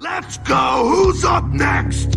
Let's go! Who's up next?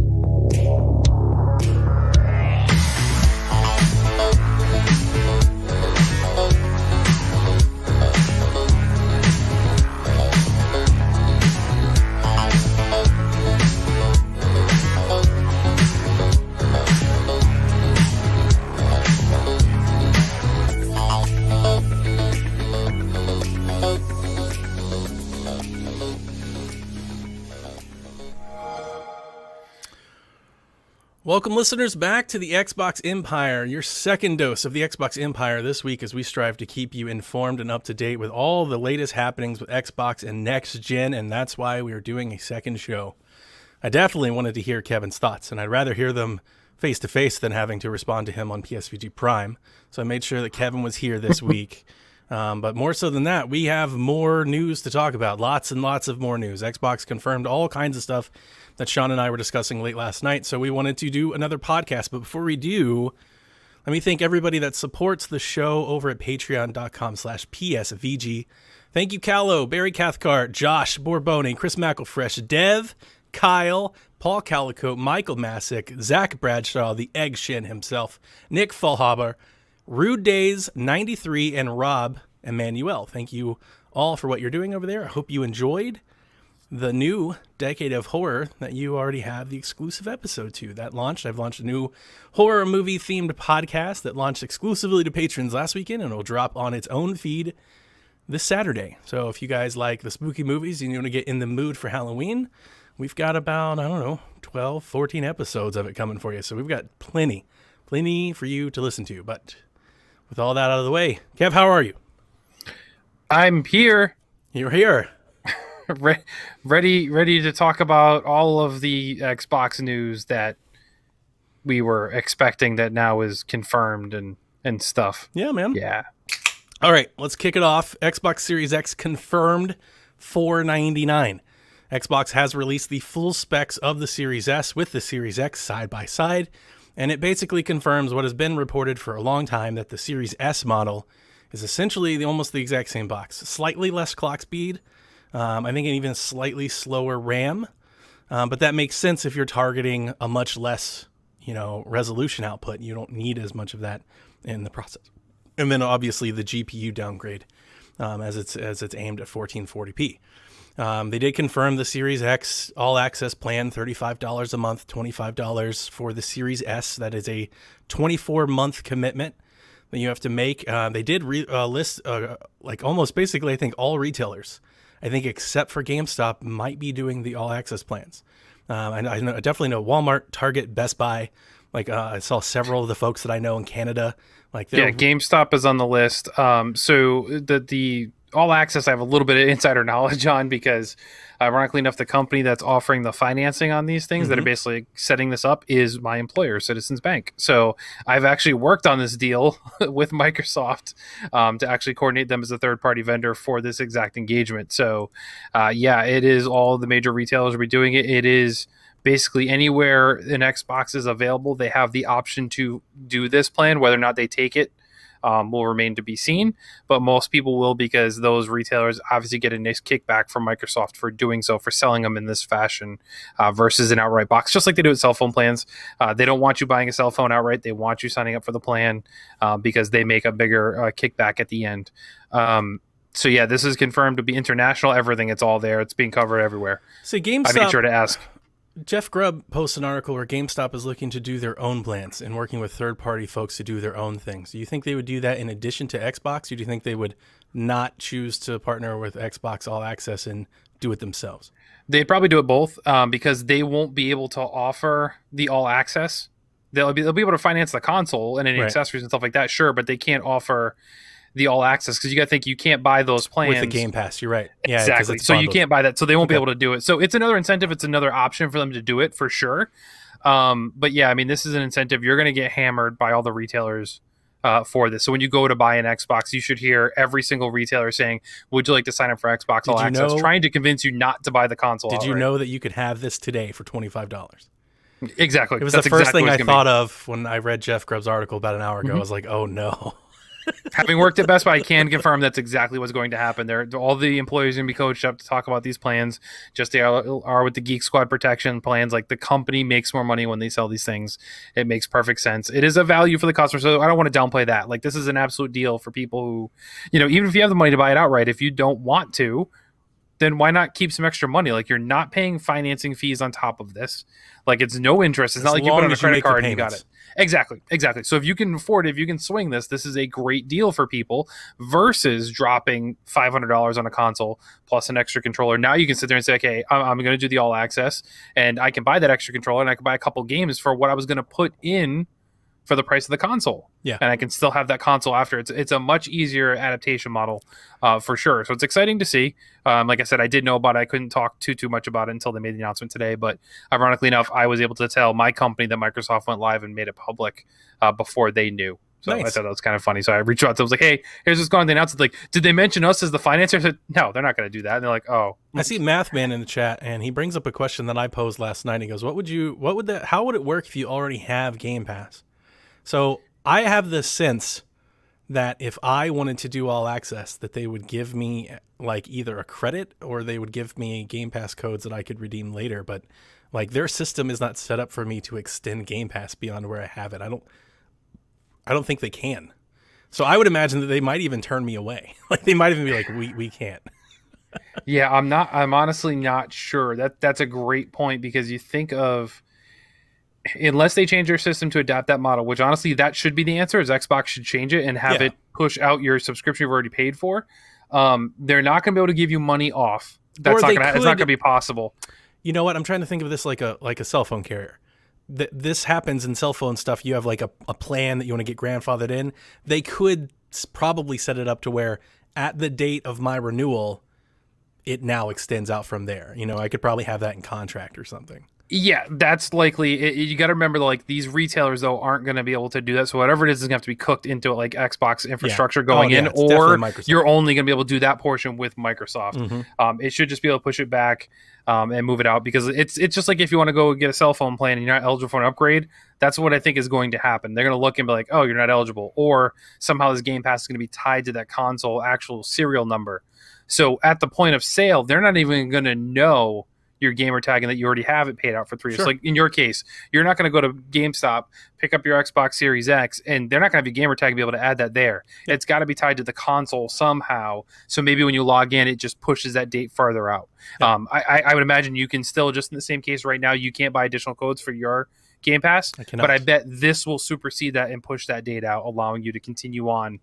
Welcome, listeners, back to the Xbox Empire, your second dose of the Xbox Empire this week as we strive to keep you informed and up to date with all the latest happenings with Xbox and next gen, and that's why we are doing a second show. I definitely wanted to hear Kevin's thoughts, and I'd rather hear them face-to-face than having to respond to him on PS5 Prime, so I made sure that Kevin was here this week. But more so than that, we have more news to talk about. Lots and lots of more news. Xbox confirmed all kinds of stuff that Sean and I were discussing late last night, so we wanted to do another podcast. But before we do, let me thank everybody that supports the show over at patreon.com/PSVG. Thank you, Callow, Barry Cathcart, Josh Borboni, Chris McElfresh, Dev, Kyle, Paul Calico, Michael Masick, Zach Bradshaw, the Egg Shin himself, Nick Fallhaber, Rude Days 93, and Rob Emmanuel. Thank you all for what you're doing over there. I hope you enjoyed the new Decade of Horror that you already have the exclusive episode to. That launched. I've launched a new horror movie themed podcast that launched exclusively to patrons last weekend, and it'll drop on its own feed this Saturday. So if you guys like the spooky movies and you want to get in the mood for Halloween, we've got about, 12, 14 episodes of it coming for you. So we've got plenty for you to listen to. But with all that out of the way, Kev, how are you? I'm here. You're here. ready to talk about all of the Xbox news that we were expecting that now is confirmed and stuff. Yeah, man. Yeah. All right, let's kick it off. Xbox Series X confirmed $499. Xbox has released the full specs of the Series S with the Series X side by side, and it basically confirms what has been reported for a long time, that the Series S model is essentially almost the exact same box. Slightly less clock speed, I think an even slightly slower RAM, but that makes sense if you're targeting a much less, resolution output. You don't need as much of that in the process. And then obviously the GPU downgrade, as it's aimed at 1440p. They did confirm the Series X all access plan, $35 a month, $25 for the Series S. That is a 24-month commitment that you have to make. They did list almost basically, I think, all retailers. I think except for GameStop might be doing the all access plans. I definitely know Walmart, Target, Best Buy. I saw several of the folks that I know in Canada. GameStop is on the list. So the all access I have a little bit of insider knowledge on, because ironically enough, the company that's offering the financing on these things that are basically setting this up is my employer, Citizens Bank. So I've actually worked on this deal with Microsoft to actually coordinate them as a third-party vendor for this exact engagement. So it is all the major retailers will be doing it. It is basically anywhere an Xbox is available, they have the option to do this plan. Whether or not they take it will remain to be seen, but most people will, because those retailers obviously get a nice kickback from Microsoft for doing so, for selling them in this fashion versus an outright box, just like they do with cell phone plans. They don't want you buying a cell phone outright. They want you signing up for the plan because they make a bigger kickback at the end. So yeah, this is confirmed to be international. Everything, it's all there. It's being covered everywhere. So GameStop, I made sure to ask. Jeff Grubb posts an article where GameStop is looking to do their own plans and working with third-party folks to do their own things. Do you think they would do that in addition to Xbox, or do you think they would not choose to partner with Xbox All Access and do it themselves? They'd probably do it both because they won't be able to offer the All Access. They'll be able to finance the console and any accessories and stuff like that, sure, but they can't offer the all access because you got to think you can't buy those plans with the Game Pass. You're right. Yeah, exactly. So you can't buy that. So they won't be able to do it. So it's another incentive. It's another option for them to do it for sure. But yeah, I mean, this is an incentive. You're going to get hammered by all the retailers for this. So when you go to buy an Xbox, you should hear every single retailer saying, "Would you like to sign up for Xbox All Access?" Trying to convince you not to buy the console. Did you know that you could have this today for $25? Exactly. It was the first thing I thought of when I read Jeff Grubb's article about an hour ago. I was like, "Oh no." Having worked at Best Buy, I can confirm that's exactly what's going to happen. All the employees are going to be coached up to talk about these plans, just they are with the Geek Squad protection plans. Like, the company makes more money when they sell these things. It makes perfect sense. It is a value for the customer, so I don't want to downplay that. Like, this is an absolute deal for people who, even if you have the money to buy it outright, if you don't want to, then why not keep some extra money? Like, you're not paying financing fees on top of this. Like, it's no interest. It's not like you put on a credit card and you got it. Exactly. So if you can afford it, if you can swing this is a great deal for people versus dropping $500 on a console plus an extra controller. Now you can sit there and say, okay, I'm going to do the all access, and I can buy that extra controller and I can buy a couple games for what I was going to put in for the price of the console. Yeah. And I can still have that console after. It's a much easier adaptation model for sure. So it's exciting to see. Like I said, I did know about it. I couldn't talk too much about it until they made the announcement today. But ironically enough, I was able to tell my company that Microsoft went live and made it public before they knew. So nice. I thought that was kind of funny. So I reached out to them. I was like, hey, here's what's going on. They announced it. Like, did they mention us as the financier? I said, no, they're not going to do that. And they're like, oh. I see Mathman in the chat, and he brings up a question that I posed last night. He goes, how would it work if you already have Game Pass? So I have this sense that if I wanted to do all access, that they would give me like either a credit or they would give me Game Pass codes that I could redeem later. But like, their system is not set up for me to extend Game Pass beyond where I have it. I don't think they can. So I would imagine that they might even turn me away. Like, they might even be like, we can't. Yeah, I'm honestly not sure. That's a great point, because you think of, unless they change their system to adapt that model, which honestly that should be the answer, is Xbox should change it and have it push out your subscription you've already paid for. They're not going to be able to give you money off. It's not going to be possible. You know what? I'm trying to think of this like a cell phone carrier. This happens in cell phone stuff. You have like a plan that you want to get grandfathered in. They could probably set it up to where at the date of my renewal, it now extends out from there. I could probably have that in contract or something. Yeah, that's likely. You got to remember, like, these retailers, though, aren't going to be able to do that. So whatever it is going to have to be cooked into it, like Xbox infrastructure going in, or you're only going to be able to do that portion with Microsoft. Mm-hmm. It should just be able to push it back and move it out, because it's just like if you want to go get a cell phone plan and you're not eligible for an upgrade, that's what I think is going to happen. They're going to look and be like, oh, you're not eligible, or somehow this Game Pass is going to be tied to that console actual serial number. So at the point of sale, they're not even going to know your gamer tag and that you already have it paid out for 3 years. Sure. So like in your case, you're not going to go to GameStop, pick up your Xbox Series X, and they're not going to have your gamer tag and be able to add that there. Yep. It's got to be tied to the console somehow. So maybe when you log in, it just pushes that date farther out. Yep. I would imagine you can still, just in the same case right now, you can't buy additional codes for your Game Pass, but I bet this will supersede that and push that date out, allowing you to continue on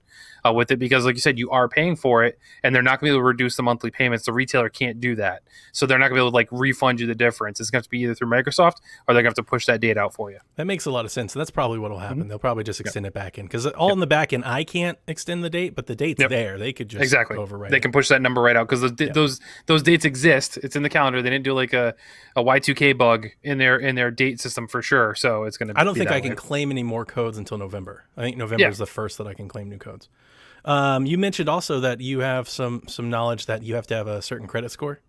with it, because like you said, you are paying for it and they're not going to be able to reduce the monthly payments. The retailer can't do that, so they're not going to be able to like refund you the difference. It's going to have to be either through Microsoft or they're going to have to push that date out for you. That makes a lot of sense. That's probably what will happen. Mm-hmm. They'll probably just extend it back in, because in the back end I can't extend the date, but the date's there. They could just overwrite. They can push that number right out, because those dates exist. It's in the calendar. They didn't do like a Y2K bug in their date system for sure. So it's going to. I don't think I can claim any more codes until November. I think November is the first that I can claim new codes. You mentioned also that you have some knowledge that you have to have a certain credit score.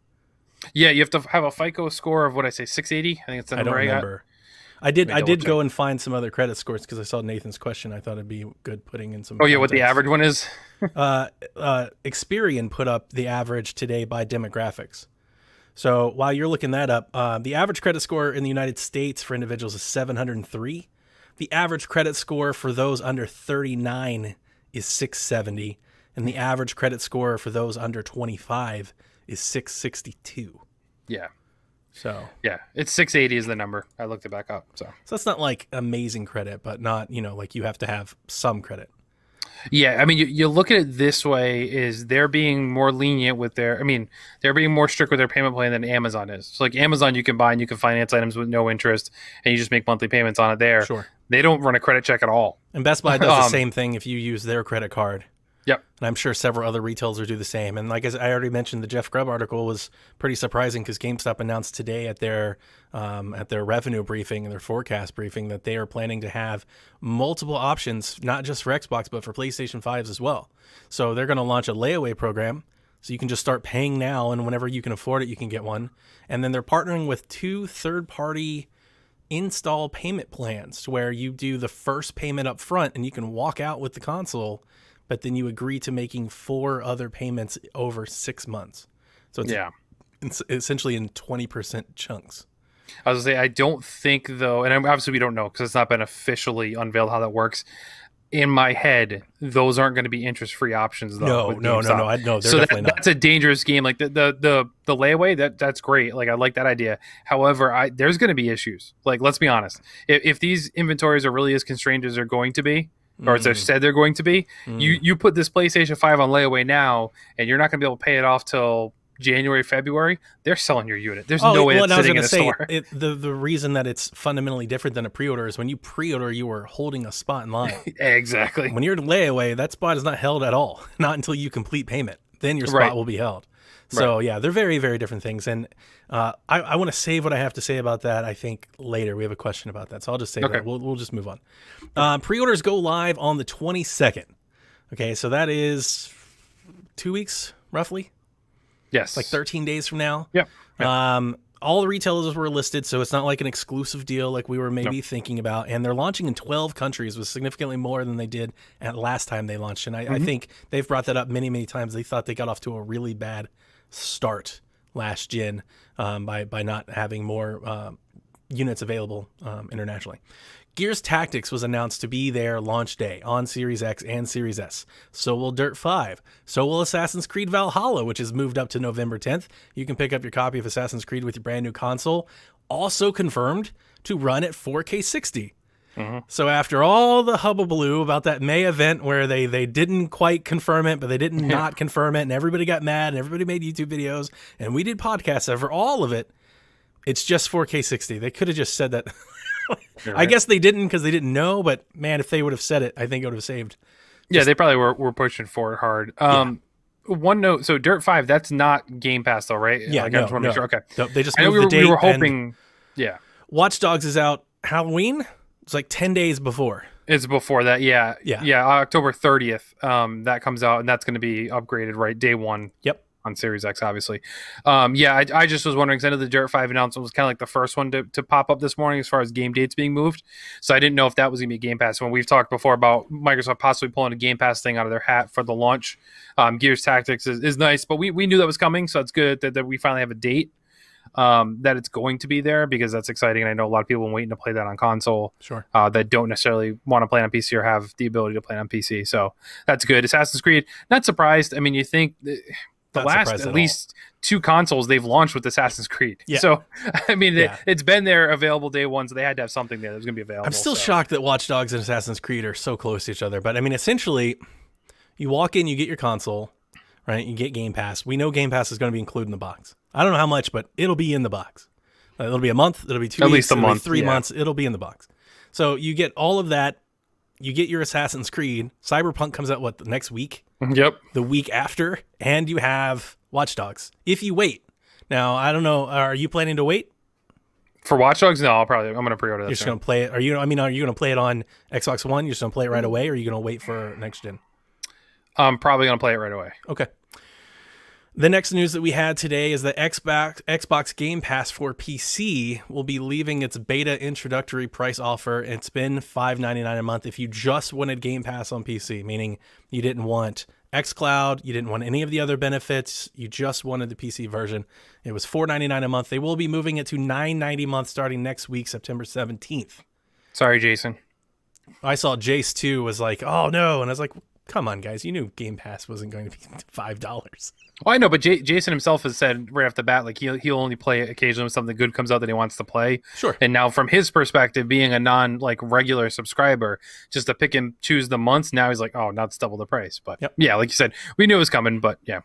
Yeah, you have to have a FICO score of 680. I think it's the number I don't remember. I did go and find some other credit scores because I saw Nathan's question. I thought it'd be good putting in some. Oh yeah, what the average one is? Experian put up the average today by demographics. So while you're looking that up, the average credit score in the United States for individuals is 703. The average credit score for those under 39 is 670, and the average credit score for those under 25 is 662. Yeah. So yeah, it's 680 is the number. I looked it back up. So that's not like amazing credit, but not, like you have to have some credit. Yeah, I mean, you look at it this way: is they're being more lenient with they're being more strict with their payment plan than Amazon is. So like Amazon, you can buy and you can finance items with no interest, and you just make monthly payments on it there. Sure. They don't run a credit check at all. And Best Buy does the same thing if you use their credit card. Yep. And I'm sure several other retailers do the same. And like I already mentioned, the Jeff Grubb article was pretty surprising because GameStop announced today at their revenue briefing and their forecast briefing that they are planning to have multiple options, not just for Xbox, but for PlayStation 5s as well. So they're going to launch a layaway program. So you can just start paying now, and whenever you can afford it, you can get one. And then they're partnering with 2 third-party install payment plans where you do the first payment up front and you can walk out with the console. but then you agree to making 4 other payments over 6 months. So it's essentially in 20% chunks. I was going to say, I don't think, though, and obviously we don't know because it's not been officially unveiled how that works. In my head, those aren't going to be interest-free options, though. No. They're so definitely not. That's a dangerous game. Like the layaway, that's great. Like I like that idea. However, there's going to be issues. Like let's be honest. If these inventories are really as constrained as they're going to be, or as they said they're going to be, you put this PlayStation 5 on layaway now, and you're not going to be able to pay it off till January, February, they're selling your unit. There's no way it's sitting in a store. The reason that it's fundamentally different than a pre-order is when you pre-order, you are holding a spot in line. Exactly. When you're in layaway, that spot is not held at all. Not until you complete payment. Then your spot will be held. So yeah, they're very, very different things. And I want to save what I have to say about that, I think, later. We have a question about that. So I'll just say that. We'll just move on. Pre-orders go live on the 22nd. Okay, so that is 2 weeks, roughly. Yes. Like 13 days from now. Yep. All the retailers were listed, so it's not like an exclusive deal like we were maybe thinking about. And they're launching in 12 countries, with significantly more than they did at last time they launched. And I think they've brought that up many, many times. They thought they got off to a really bad start last gen by not having more units available internationally. Gears Tactics was announced to be their launch day on Series X and Series S. So will Dirt 5. So will Assassin's Creed Valhalla, which is moved up to November 10th. You can pick up your copy of Assassin's Creed with your brand new console. Also confirmed to run at 4K 60. So after all the hubbubaloo about that May event where they didn't quite confirm it, but they didn't not confirm it, and everybody got mad, and everybody made YouTube videos, and we did podcasts over all of it, it's just 4K 60. They could have just said that. Right. I guess they didn't because they didn't know, but man, if they would have said it, I think it would have saved. Yeah, they probably were pushing for it hard. One note, so Dirt 5, that's not Game Pass though, right? Yeah, I just want to make sure. Okay. No, they just moved the date. We were hoping, Watch Dogs is out Halloween. It's like 10 days before. It's before that, yeah. October 30th, that comes out, and that's going to be upgraded, right? Day one. Yep. On Series X, obviously. I just was wondering, because I know the Dirt 5 announcement was kind of like the first one to pop up this morning as far as game dates being moved. So I didn't know if that was going to be Game Pass. When we've talked before about Microsoft possibly pulling a Game Pass thing out of their hat for the launch, Gears Tactics is nice, but we knew that was coming, so it's good that we finally have a date that it's going to be there, because that's exciting. And I know a lot of people have been waiting to play that on console. Sure. That don't necessarily want to play on PC or have the ability to play on PC. So that's good. Assassin's Creed, not surprised. I mean, you think... The last at least 2 consoles they've launched with Assassin's Creed. Yeah. So, I mean, it's been there available day one, so they had to have something there that was going to be available. I'm still shocked that Watch Dogs and Assassin's Creed are so close to each other. But, I mean, essentially, you walk in, you get your console, right? You get Game Pass. We know Game Pass is going to be included in the box. I don't know how much, but it'll be in the box. It'll be a month. It'll be 2 weeks. At least a month. 3 months. It'll be in the box. So, you get all of that. You get your Assassin's Creed. Cyberpunk comes out, the next week? Yep. The week after. And you have Watch Dogs. If you wait. Now, I don't know. Are you planning to wait? For Watch Dogs? No, I'm going to pre-order that. You're just going to play it. Are you going to play it on Xbox One? You're just going to play it right away? Or are you going to wait for next gen? I'm probably going to play it right away. Okay. The next news that we had today is that Xbox Game Pass for PC will be leaving its beta introductory price offer. It's been $5.99 a month if you just wanted Game Pass on PC, meaning you didn't want xCloud, you didn't want any of the other benefits, you just wanted the PC version. It was $4.99 a month. They will be moving it to $9.90 a month starting next week, September 17th. Sorry, Jason. I saw Jace too was like, oh no, and I was like, come on, guys, you knew Game Pass wasn't going to be $5. Well, I know, but Jason himself has said right off the bat, like he'll only play occasionally when something good comes out that he wants to play. Sure. And now, from his perspective, being a regular subscriber, just to pick and choose the months, now he's like, oh, now it's double the price. But yeah, like you said, we knew it was coming, but yeah.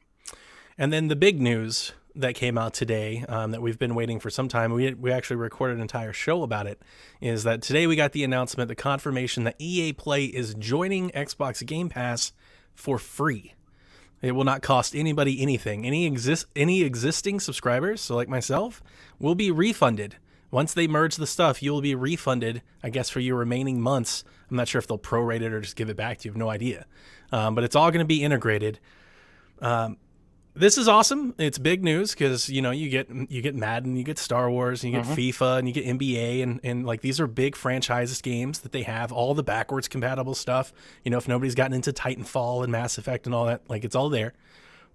And then the big news that came out today that we've been waiting for some time, we actually recorded an entire show about it, is that today we got the announcement, the confirmation that EA Play is joining Xbox Game Pass for free. It will not cost anybody anything. Any existing subscribers, so like myself, will be refunded. Once they merge the stuff, you will be refunded, I guess, for your remaining months. I'm not sure if they'll prorate it or just give it back to you. I have no idea. But it's all going to be integrated. This is awesome. It's big news because you get Madden, you get Star Wars, and you get FIFA, and you get NBA, and like these are big franchise games that they have all the backwards compatible stuff. If nobody's gotten into Titanfall and Mass Effect and all that, like it's all there.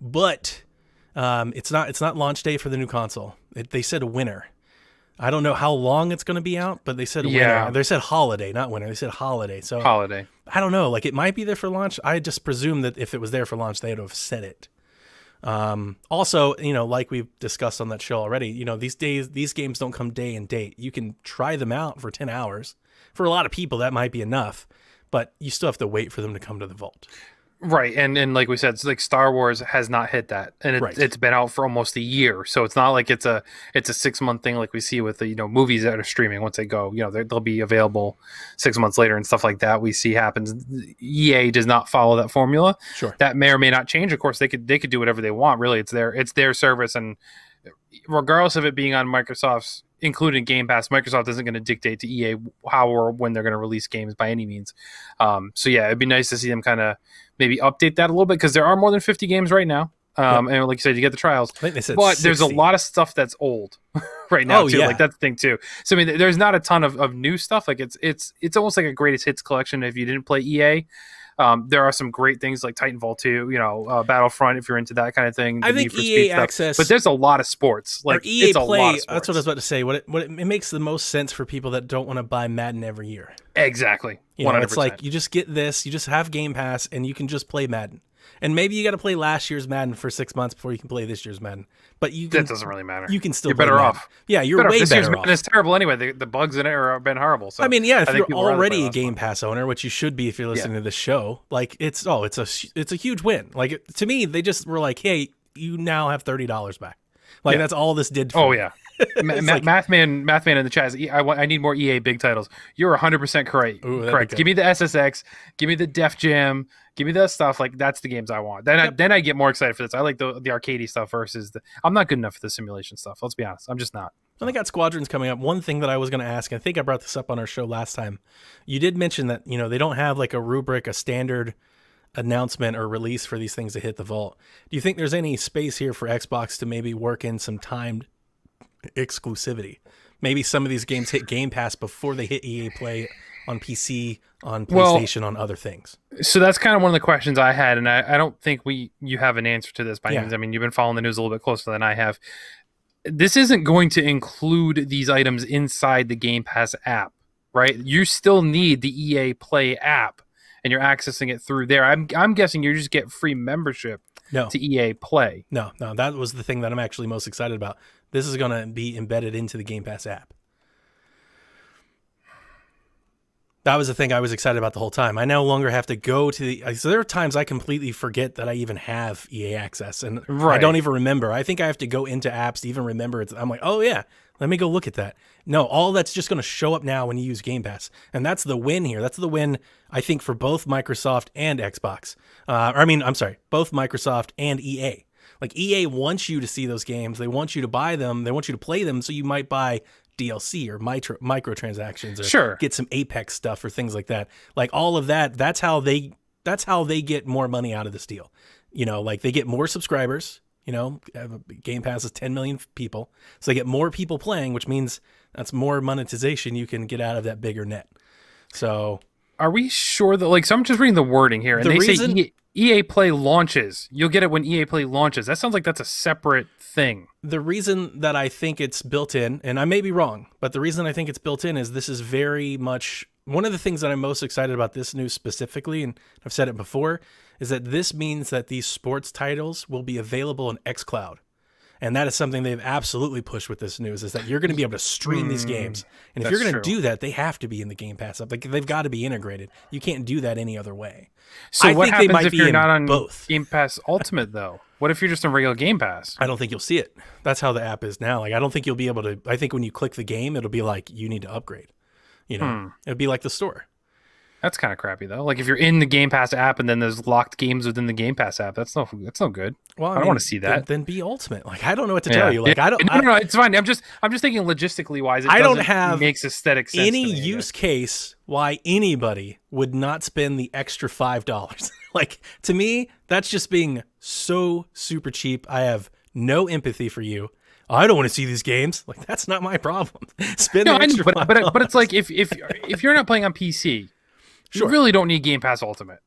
But it's not launch day for the new console. They said a winter. I don't know how long it's going to be out, but they said winter. They said holiday, not winter. They said holiday. So holiday. I don't know. Like it might be there for launch. I just presume that if it was there for launch, they'd have said it. Also, like we've discussed on that show already, these games don't come day and date. You can try them out for 10 hours. For a lot of people, that might be enough, but you still have to wait for them to come to the vault. Right, and like we said, it's like Star Wars has not hit that, and it's been out for almost a year, so it's not like it's a 6-month thing like we see with the movies that are streaming. Once they go, they'll be available 6 months later and stuff like that. We see happens. EA does not follow that formula. Sure, that may or may not change. Of course, they could do whatever they want. Really, it's their service, and regardless of it being on Microsoft's, including Game Pass, Microsoft isn't going to dictate to EA how or when they're going to release games by any means. So yeah, it'd be nice to see them kind of maybe update that a little bit because there are more than 50 games right now. And like you said, you get the trials. I think they said but 60. There's a lot of stuff that's old right now too. Yeah. Like that's the thing too. So I mean, there's not a ton of new stuff. Like it's almost like a greatest hits collection if you didn't play EA. There are some great things like Titanfall 2, Battlefront if you're into that kind of thing. I think EA Access, but there's a lot of sports. Like EA it's Play. A lot of sports. That's what I was about to say. It makes the most sense for people that don't want to buy Madden every year. Exactly. 100%. It's like you just get this, you just have Game Pass, and you can just play Madden. And maybe you got to play last year's Madden for 6 months before you can play this year's Madden. But that doesn't really matter. You can still. You're better off. Yeah, you're way better off. It's terrible anyway. The bugs in it have been horrible. So I mean, yeah, if you're already a Game Pass owner, which you should be if you're listening to the show, like it's a huge win. Like to me, they just were like, hey, you now have $30 back. Like that's all this did. For me. Yeah. Mathman in the chat is, I need more EA big titles. You're 100% correct. Correct. Give me the SSX. Give me the Def Jam. Give me that stuff. Like that's the games I want. Then I get more excited for this. I like the arcadey stuff versus I'm not good enough for the simulation stuff. Let's be honest. I'm just not. Well, they got Squadrons coming up. One thing that I was going to ask, I think I brought this up on our show last time. You did mention that they don't have like a rubric, a standard announcement or release for these things to hit the vault. Do you think there's any space here for Xbox to maybe work in some timed exclusivity? Maybe some of these games hit Game Pass before they hit EA Play on PC, on PlayStation, on other things. So that's kind of one of the questions I had, and I don't think you have an answer to this by any means. I mean, you've been following the news a little bit closer than I have. This isn't going to include these items inside the Game Pass app, right? You still need the EA Play app, and you're accessing it through there. I'm guessing you just get free membership to EA Play. No, that was the thing that I'm actually most excited about. This is going to be embedded into the Game Pass app. That was the thing I was excited about the whole time. I no longer have to go to so there are times I completely forget that I even have EA access, and I don't even remember. I think I have to go into apps to even remember it. I'm like, oh yeah, let me go look at that. No, all that's just going to show up now when you use Game Pass, and that's the win here. That's the win, I think, for both Microsoft and Xbox. Both Microsoft and EA. Like EA wants you to see those games. They want you to buy them. They want you to play them, so you might buy DLC or microtransactions or get some Apex stuff or things like that. Like all of that, that's how they get more money out of this deal. Like they get more subscribers, Game Pass is 10 million people. So they get more people playing, which means that's more monetization you can get out of that bigger net. So are we sure that so I'm just reading the wording here and say EA Play launches. You'll get it when EA Play launches. That sounds like that's a separate thing. The reason that I think it's built in, and I may be wrong, but the reason I think it's built in is this is very much one of the things that I'm most excited about this news specifically, and I've said it before, is that this means that these sports titles will be available in xCloud. And that is something they've absolutely pushed with this news, is that you're going to be able to stream these games. And if you're going to do that, they have to be in the Game Pass app. Like they've got to be integrated. You can't do that any other way. So I what think happens they might if be you're in not on both. Game Pass Ultimate, though? What if you're just on regular Game Pass? I don't think you'll see it. That's how the app is now. Like I don't think you'll be able to. I think when you click the game, it'll be like you need to upgrade. It'll be like the store. That's kind of crappy though. Like if you're in the Game Pass app and then there's locked games within the Game Pass app, that's no good. Well, I don't want to see that. Then be Ultimate. Like I don't know what to tell you. Like No, it's fine. I'm just thinking logistically wise. I don't have makes aesthetic sense any use case why anybody would not spend the extra $5 Like, to me, that's just being so super cheap. I have no empathy for you. I don't want to see these games. Like, that's not my problem. Spend the extra but it's like if you're not playing on PC, you really don't need Game Pass Ultimate.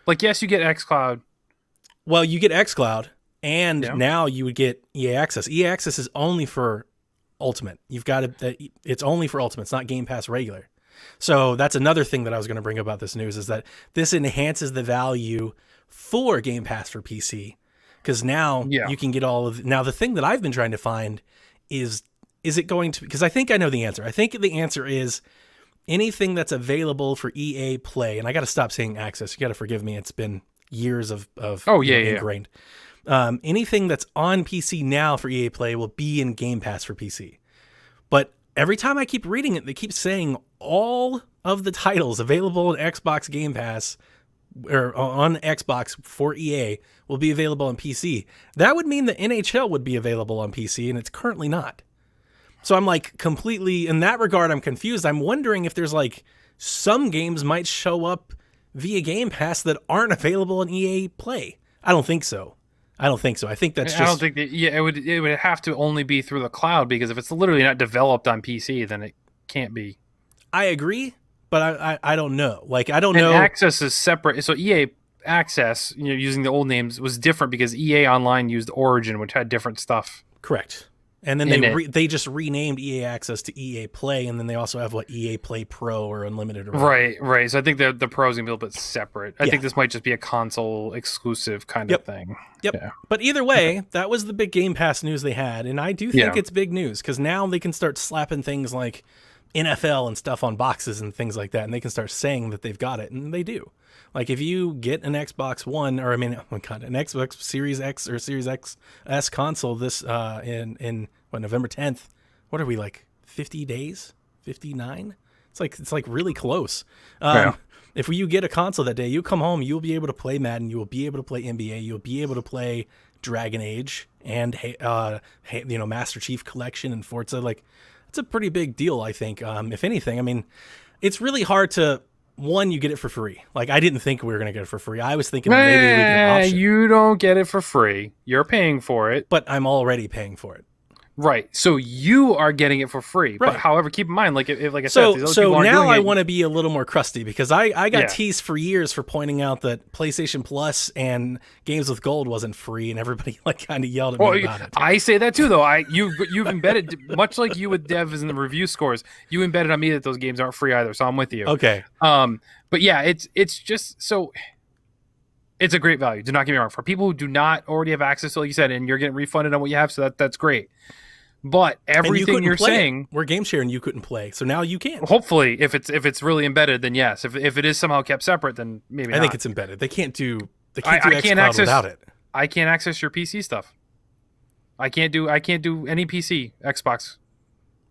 Like, yes, you get xCloud. Well, you get xCloud, and now you would get EA Access. EA Access is only for Ultimate. You've got it's only for Ultimate. It's not Game Pass regular. So that's another thing that I was going to bring about this news is that this enhances the value for Game Pass for PC. Because now you can get all of... Now, the thing that I've been trying to find is it going to... Because I think I know the answer. I think the answer is anything that's available for EA Play. And I got to stop saying Access. You got to forgive me. It's been years of ingrained. Anything that's on PC now for EA Play will be in Game Pass for PC. But every time I keep reading it, they keep saying all of the titles available on Xbox Game Pass or on Xbox for EA will be available on PC. That would mean the NHL would be available on PC, and it's currently not. So I'm like completely, in that regard, I'm confused. I'm wondering if there's like some games might show up via Game Pass that aren't available on EA Play. I don't think so. I think that's just... I don't think that, it would have to only be through the cloud, because if it's literally not developed on PC, then it can't be. I agree, but I don't know. Like, I don't know. Access is separate. So EA Access, using the old names, was different because EA Online used Origin, which had different stuff. Correct. And then they just renamed EA Access to EA Play, and then they also have EA Play Pro or Unlimited. Right. So I think the Pro is going to be a little bit separate. I think this might just be a console exclusive kind of thing. Yep. Yeah. But either way, that was the big Game Pass news they had, and I do think it's big news because now they can start slapping things like NFL and stuff on boxes and things like that, and they can start saying that they've got it, and they do. Like, if you get an Xbox One, or an Xbox Series X or Series XS console this in November 10th, what are we, like 50 days? 59? It's like really close. If you get a console that day, you come home, you'll be able to play Madden, you will be able to play NBA, you'll be able to play Dragon Age and Master Chief Collection and Forza. Like, it's a pretty big deal, I think. If anything, I mean, it's really hard to... One, you get it for free. Like, I didn't think we were going to get it for free. I was thinking maybe we can option. You don't get it for free. You're paying for it. But I'm already paying for it. Right. So you are getting it for free. Right. But however, keep in mind, like I said, these other so people now I want to be a little more crusty because I got teased for years for pointing out that PlayStation Plus and Games with Gold wasn't free, and everybody kind of yelled at me about it. I say that too, though. You've embedded, much like you with Dev in the review scores, you embedded on me that those games aren't free either. So I'm with you. Okay. But yeah, it's just so. It's a great value. Do not get me wrong. For people who do not already have access to, like you said, and you're getting refunded on what you have, so that's great. But everything you're saying, we're game sharing. You couldn't play, so now you can. Hopefully, if it's really embedded, then yes. If it is somehow kept separate, then maybe. I think it's embedded. They can't do xCloud without it. I can't access your PC stuff. I can't do any PC Xbox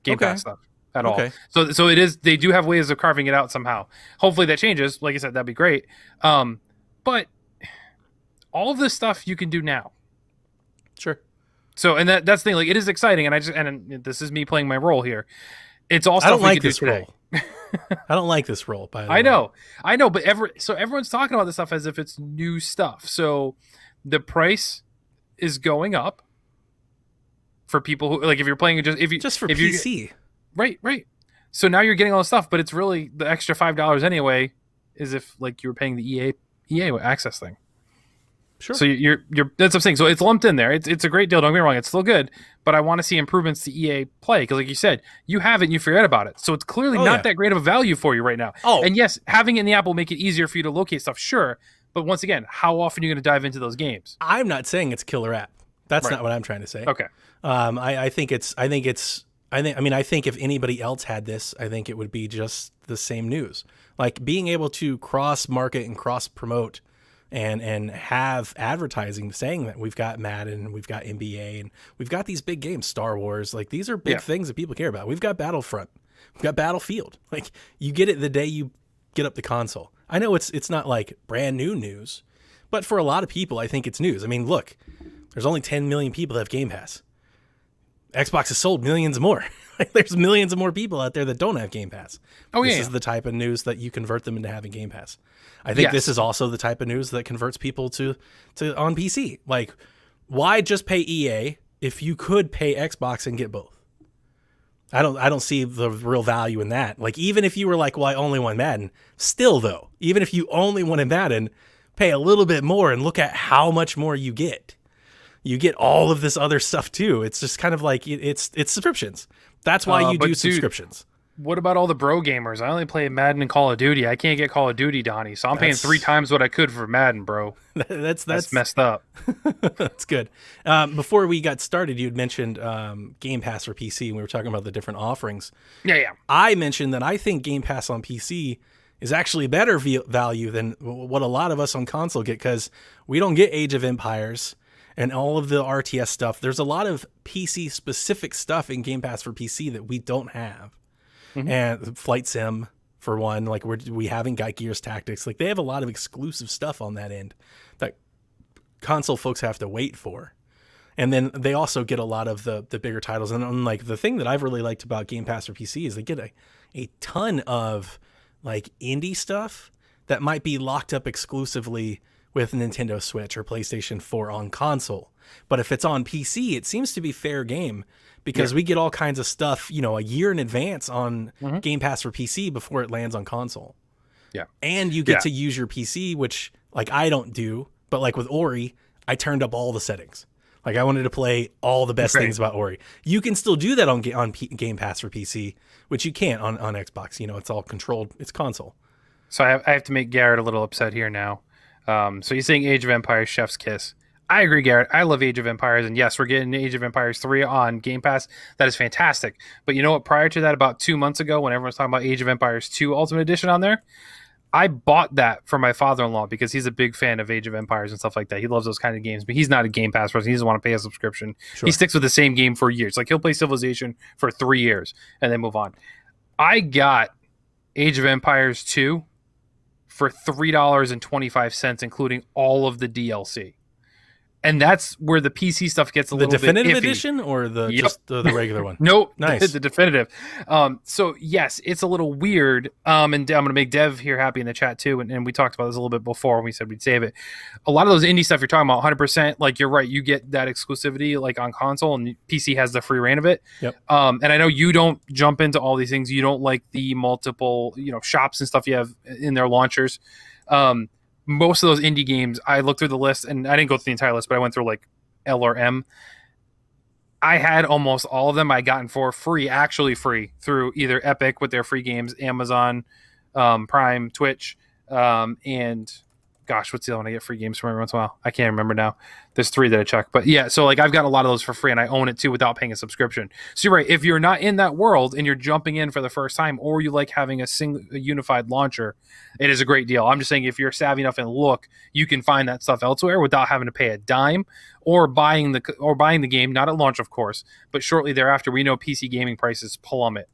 Game Pass stuff at all. So it is. They do have ways of carving it out somehow. Hopefully that changes. Like I said, that'd be great. But all of this stuff you can do now. Sure. So, and that's the thing, like, it is exciting, and this is me playing my role here. It's all stuff I don't like we this can do today. role. I don't like this role, by the way. I know, but everyone's talking about this stuff as if it's new stuff. So the price is going up for people who, like, if you're playing just for PC. Right. So now you're getting all this stuff, but it's really the extra $5 anyway, is if, like, you were paying the EA access thing. Sure. So you're that's what I'm saying. So it's lumped in there. It's a great deal. Don't get me wrong. It's still good, but I want to see improvements to EA Play because, like you said, you have it and you forget about it. So it's clearly not that great of a value for you right now. Oh, and yes, having it in the app will make it easier for you to locate stuff. Sure, but once again, how often are you going to dive into those games? I'm not saying it's a killer app. That's not what I'm trying to say. Okay. I think if anybody else had this, I think it would be just the same news. Like being able to cross market and cross promote. And have advertising saying that we've got Madden, we've got NBA, and we've got these big games, Star Wars. Like, these are big things that people care about. We've got Battlefront. We've got Battlefield. Like, you get it the day you get up the console. I know it's not, like, brand new news, but for a lot of people, I think it's news. I mean, look, there's only 10 million people that have Game Pass. Xbox has sold millions more. Like, there's millions of more people out there that don't have Game Pass. This is the type of news that you convert them into having Game Pass. I think this is also the type of news that converts people to on PC. Like, why just pay EA if you could pay Xbox and get both? I don't see the real value in that. Like, even if you were like, well, I only want Madden, still though, even if you only wanted Madden, pay a little bit more and look at how much more you get. You get all of this other stuff too. It's just kind of like it's subscriptions. That's why you do subscriptions. What about all the bro gamers? I only play Madden and Call of Duty. I can't get Call of Duty, Donnie. So I'm paying 3 times what I could for Madden, bro. That's messed up. That's good. Before we got started, you had mentioned Game Pass for PC, and we were talking about the different offerings. Yeah. I mentioned that I think Game Pass on PC is actually better value than what a lot of us on console get, because we don't get Age of Empires and all of the RTS stuff. There's a lot of PC specific stuff in Game Pass for PC that we don't have. Mm-hmm. And Flight Sim, for one, like we haven't got Gears Tactics. Like, they have a lot of exclusive stuff on that end that console folks have to wait for. And then they also get a lot of the bigger titles. And like, the thing that I've really liked about Game Pass for PC is they get a ton of like indie stuff that might be locked up exclusively with Nintendo Switch or PlayStation 4 on console. But if it's on PC, it seems to be fair game, because we get all kinds of stuff, a year in advance on Game Pass for PC before it lands on console. Yeah. And you get to use your PC, which like I don't do, but like with Ori, I turned up all the settings. Like, I wanted to play all the best things about Ori. You can still do that on Game Pass for PC, which you can't on Xbox. It's all controlled. It's console. So I have to make Garrett a little upset here now. So you're saying Age of Empires Chef's Kiss. I agree, Garrett. I love Age of Empires, and yes, we're getting Age of Empires 3 on Game Pass. That is fantastic. But you know what? Prior to that, about 2 months ago, when everyone was talking about Age of Empires 2 Ultimate Edition on there, I bought that for my father-in-law because he's a big fan of Age of Empires and stuff like that. He loves those kind of games, but he's not a Game Pass person. He doesn't want to pay a subscription. Sure. He sticks with the same game for years. Like, he'll play Civilization for 3 years and then move on. I got Age of Empires 2 for $3.25, including all of the DLC. And that's where the PC stuff gets a little bit iffy. The definitive edition or just the regular one? Nope. Nice. The definitive. So, yes, it's a little weird. And I'm going to make Dev here happy in the chat, too. And we talked about this a little bit before when we said we'd save it. A lot of those indie stuff you're talking about, 100%, like, you're right. You get that exclusivity, like, on console, and PC has the free reign of it. Yep. And I know you don't jump into all these things. You don't like the multiple, shops and stuff you have in their launchers. Most of those indie games, I looked through the list, and I didn't go through the entire list, but I went through like L or M. I had almost all of them I gotten for free, actually free, through either Epic with their free games, Amazon, Prime, Twitch, and gosh, what's the other one I get free games from every once in a while? I can't remember now. There's 3 that I check. But yeah, so like I've got a lot of those for free, and I own it too without paying a subscription. So you're right. If you're not in that world and you're jumping in for the first time, or you like having a unified launcher, it is a great deal. I'm just saying, if you're savvy enough and look, you can find that stuff elsewhere without having to pay a dime or buying the game, not at launch, of course, but shortly thereafter. We know PC gaming prices plummet.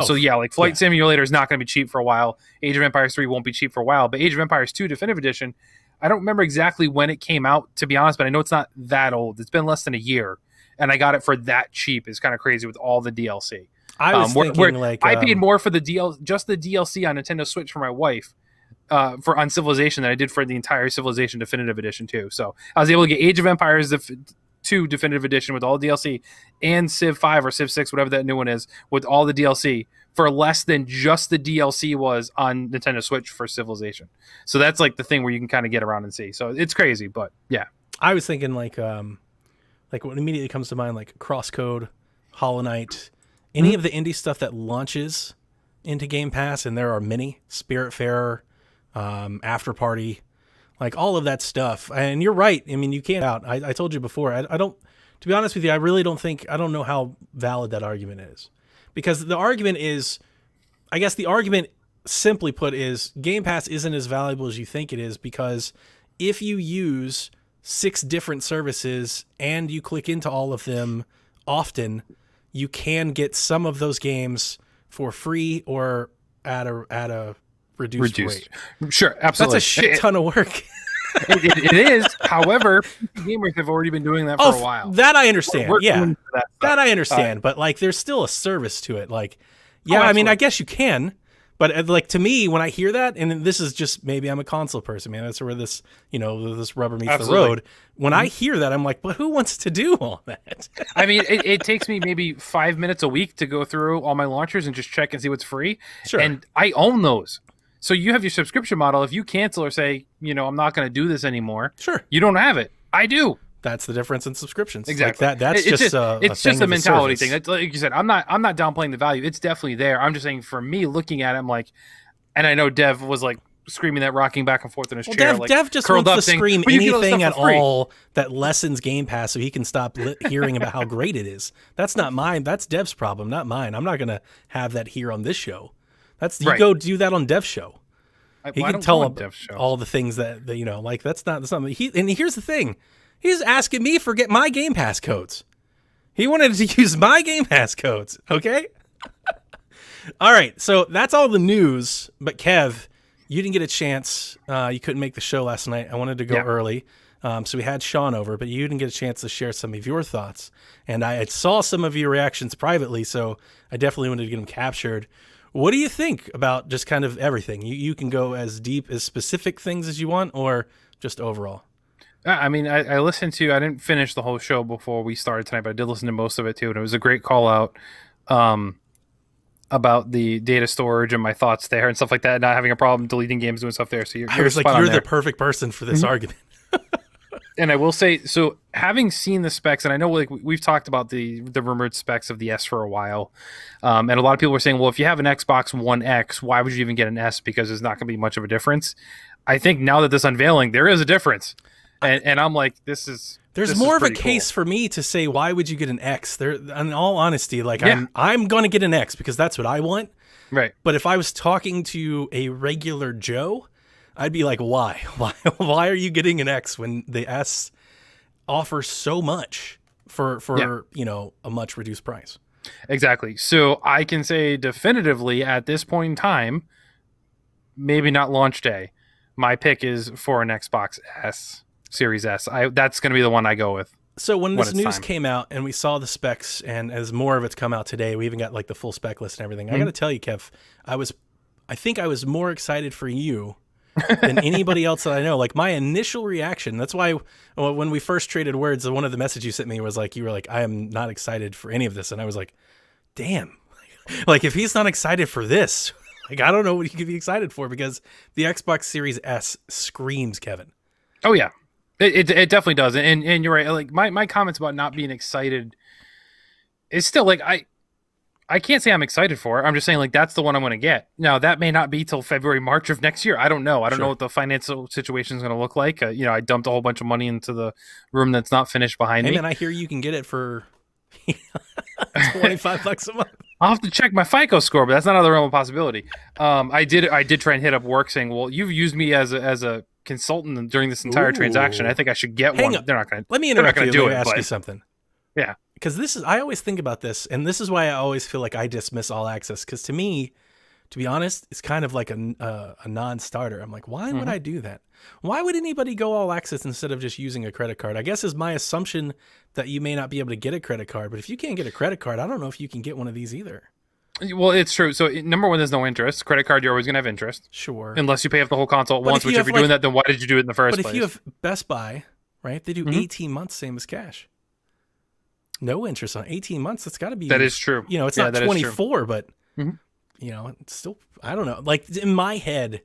So yeah, like Flight Simulator is not going to be cheap for a while. Age of Empires 3 won't be cheap for a while, but Age of Empires 2 Definitive Edition, I don't remember exactly when it came out, to be honest, but I know it's not that old. It's been less than a year, and I got it for that cheap. It's kind of crazy with all the DLC. I was thinking I paid more for just the DLC on Nintendo Switch for my wife on Civilization than I did for the entire Civilization Definitive Edition too. So I was able to get Age of Empires 2 Definitive Edition with all the DLC and Civ 5 or Civ 6, whatever that new one is, with all the DLC for less than just the DLC was on Nintendo Switch for Civilization. So that's like the thing where you can kind of get around and see. So it's crazy, but yeah. I was thinking like what immediately comes to mind, like Crosscode, Hollow Knight, any of the indie stuff that launches into Game Pass, and there are many, Spiritfarer, After Party, like all of that stuff. And you're right. I mean, you can't out. I told you before, I don't, to be honest with you, I don't know how valid that argument is. Because the argument is, I guess the argument simply put is, Game Pass isn't as valuable as you think it is, because if you use 6 different services and you click into all of them often, you can get some of those games for free or at a reduced rate. Sure, absolutely. That's a shit ton of work. It is. However, gamers have already been doing that for a while. That I understand. We're Yeah, going for that I understand. But like, there's still a service to it. Like, yeah, Oh, I mean, I absolutely. guess you can. But like to me, when I hear that, and this is just maybe I'm a console person, man. That's where this this rubber meets Absolutely. the road. When I hear that, I'm like, but who wants to do all that? I mean, it takes me maybe 5 minutes a week to go through all my launchers and just check and see what's free. Sure. And I own those. So you have your subscription model. If you cancel or say, I'm not going to do this anymore, Sure. you don't have it. I do. That's the difference in subscriptions. Exactly. Like that's It's just a it's thing just a of the mentality service. thing. That's, like you said, I'm not downplaying the value. It's definitely there. I'm just saying, for me, looking at it, I'm like, and I know Dev was like screaming that, rocking back and forth in his chair. Dev just curled wants to up saying, scream "But you get all this anything stuff at for free." all that lessens Game Pass so he can stop hearing about how great it is. That's not mine. That's Dev's problem, not mine. I'm not going to have that here on this show. You Right. go do that on Dev's show. He I can don't tell go on him Dev's show. all the things that like that's not something. And here's the thing. He's asking me for my Game Pass codes. He wanted to use my Game Pass codes, okay? All right, so that's all the news. But Kev, you didn't get a chance. You couldn't make the show last night. I wanted to go early, so we had Sean over, but you didn't get a chance to share some of your thoughts. And I saw some of your reactions privately, so I definitely wanted to get them captured. What do you think about just kind of everything? You can go as deep as specific things as you want, or just overall. I mean, I listened to. I didn't finish the whole show before we started tonight, but I did listen to most of it too, and it was a great call out about the data storage and my thoughts there and stuff like that. Not having a problem deleting games, doing stuff there. So I was like, spot on you're there. the perfect person for this argument. And I will say, so having seen the specs, and I know like we've talked about the rumored specs of the S for a while, and a lot of people were saying, well, if you have an Xbox One X, why would you even get an S? Because there's not going to be much of a difference. I think now that this unveiling, there is a difference, and I'm like, there's more of a pretty case cool. for me to say, why would you get an X? There, in all honesty, like Yeah. I'm going to get an X because that's what I want. Right. But if I was talking to a regular Joe, I'd be like, why? Why are you getting an X when the S offers so much for a much reduced price? Exactly. So I can say definitively at this point in time, maybe not launch day, my pick is for an Xbox S, Series S. That's going to be the one I go with. So when this it's news time. came out and we saw the specs, and as more of it's come out today, we even got like the full spec list and everything. I got to tell you, Kev, I think I was more excited for you than anybody else that I know. Like my initial reaction, that's why when we first traded words, one of the messages you sent me was like, you were like, I am not excited for any of this. And I was like, damn, like if he's not excited for this, like, I don't know what he could be excited for, because the Xbox Series S screams Kevin. Oh yeah, it definitely does. And you're right. Like my comments about not being excited is still like, I can't say I'm excited for it. I'm just saying like that's the one I'm going to get. Now that may not be till February, March of next year. I don't know. I don't know what the financial situation is going to look like. I dumped a whole bunch of money into the room that's not finished behind Hey me. man, I hear you can get it for $25 a month. I'll have to check my FICO score, but that's not out of the realm of possibility. I did try and hit up work saying, well, you've used me as a consultant during this entire transaction. I think I should get Hang one. on. They're not going to. Let me They're not interrupt going you. to do Let me it. ask you But something. yeah, Because I always think about this, and this is why I always feel like I dismiss all access. Because to me, to be honest, it's kind of like a non-starter. I'm like, why would I do that? Why would anybody go all access instead of just using a credit card? I guess is my assumption that you may not be able to get a credit card. But if you can't get a credit card, I don't know if you can get one of these either. well, it's true. So number one, there's no interest. Credit card, you're always going to have interest. Sure. Unless you pay off the whole console at But once, if you which if have, you're doing like- that, then why did you do it in the first But place? if you have Best Buy, right, they do 18 months, same as cash. No interest on 18 months. It's got to be. That is true. It's Yeah, not that is true. 24, but Mhm. it's still. I don't know. Like in my head,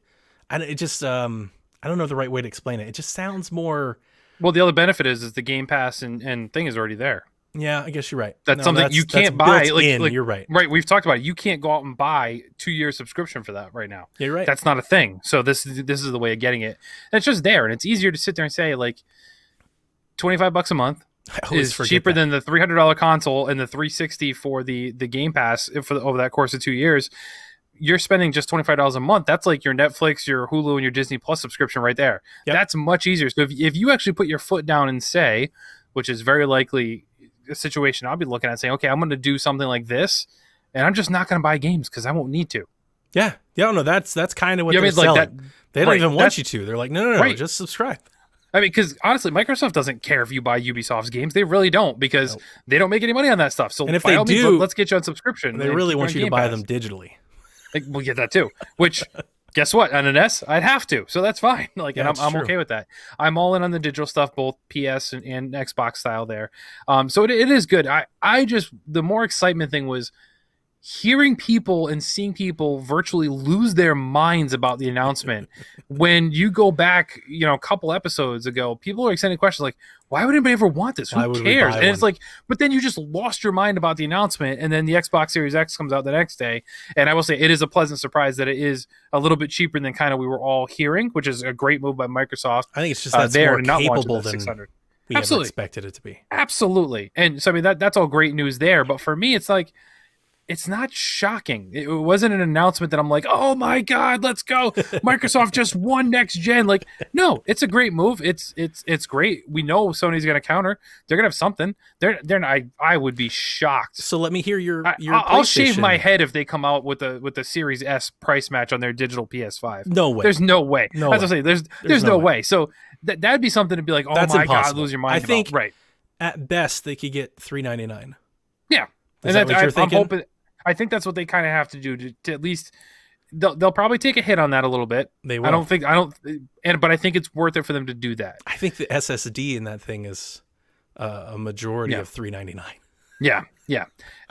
I don't know the right way to explain it. It just sounds more. Well, the other benefit is the Game Pass and thing is already there. Yeah, I guess you're right. That's something you can't buy. built in. You're right. Right, we've talked about it. You can't go out and buy 2-year subscription for that right now. Yeah, you're right. That's not a thing. So this is the way of getting it. And it's just there, and it's easier to sit there and say like, $25 a month I always is forget cheaper that. than the $300 console and the $360 for the Game Pass over that course of 2 years. You're spending just $25 a month. That's like your Netflix, your Hulu, and your Disney Plus subscription right there. Yep. That's much easier. So if you actually put your foot down and say, which is very likely a situation I'll be looking at, saying, okay, I'm going to do something like this, and I'm just not going to buy games because I won't need to. Yeah. No, that's kind of what You know they're what I mean? Like selling. that- They don't right, even want that's- you to. They're like, no, Right. just subscribe. I mean, because honestly, Microsoft doesn't care if you buy Ubisoft's games. They really don't, because they don't make any money on that stuff. So And if by they all means, do, let's get you on subscription. they and really keep want on you to Game buy Pass. them digitally. Like, we'll get that too. Which, guess what? On an S, I'd have to. So that's fine. Like, Yeah, and I'm okay with that. I'm all in on the digital stuff, both PS and Xbox style there. So it is good. I just, the more excitement thing was hearing people and seeing people virtually lose their minds about the announcement. When you go back, a couple episodes ago, people are extending questions like, why would anybody ever want this? Why Who would we cares? buy And it's one? like, but then you just lost your mind about the announcement, and then the Xbox Series X comes out the next day. And I will say it is a pleasant surprise that it is a little bit cheaper than kind of we were all hearing, which is a great move by Microsoft. I think it's just that's more capable than 600. we ever expected it to be. Absolutely. And so I mean that's all great news there, but for me it's like, it's not shocking. It wasn't an announcement that I'm like, oh my God, let's go. Microsoft just won next gen. Like, no, it's a great move. It's great. We know Sony's going to counter. They're going to have something. I would be shocked. So let me hear your I'll shave PlayStation. my head if they come out with the Series S price match on their digital PS5. No way. There's no way. No As I say, there's no way. So that'd be something to be like, oh That's my impossible. God, lose your mind. I think about. Right. At best they could get $399. Yeah. Is that what you're thinking? I'm hoping. I think that's what they kind of have to do to at least. They'll probably take a hit on that a little bit. They will. But I think it's worth it for them to do that. I think the SSD in that thing is a majority of $399. Yeah,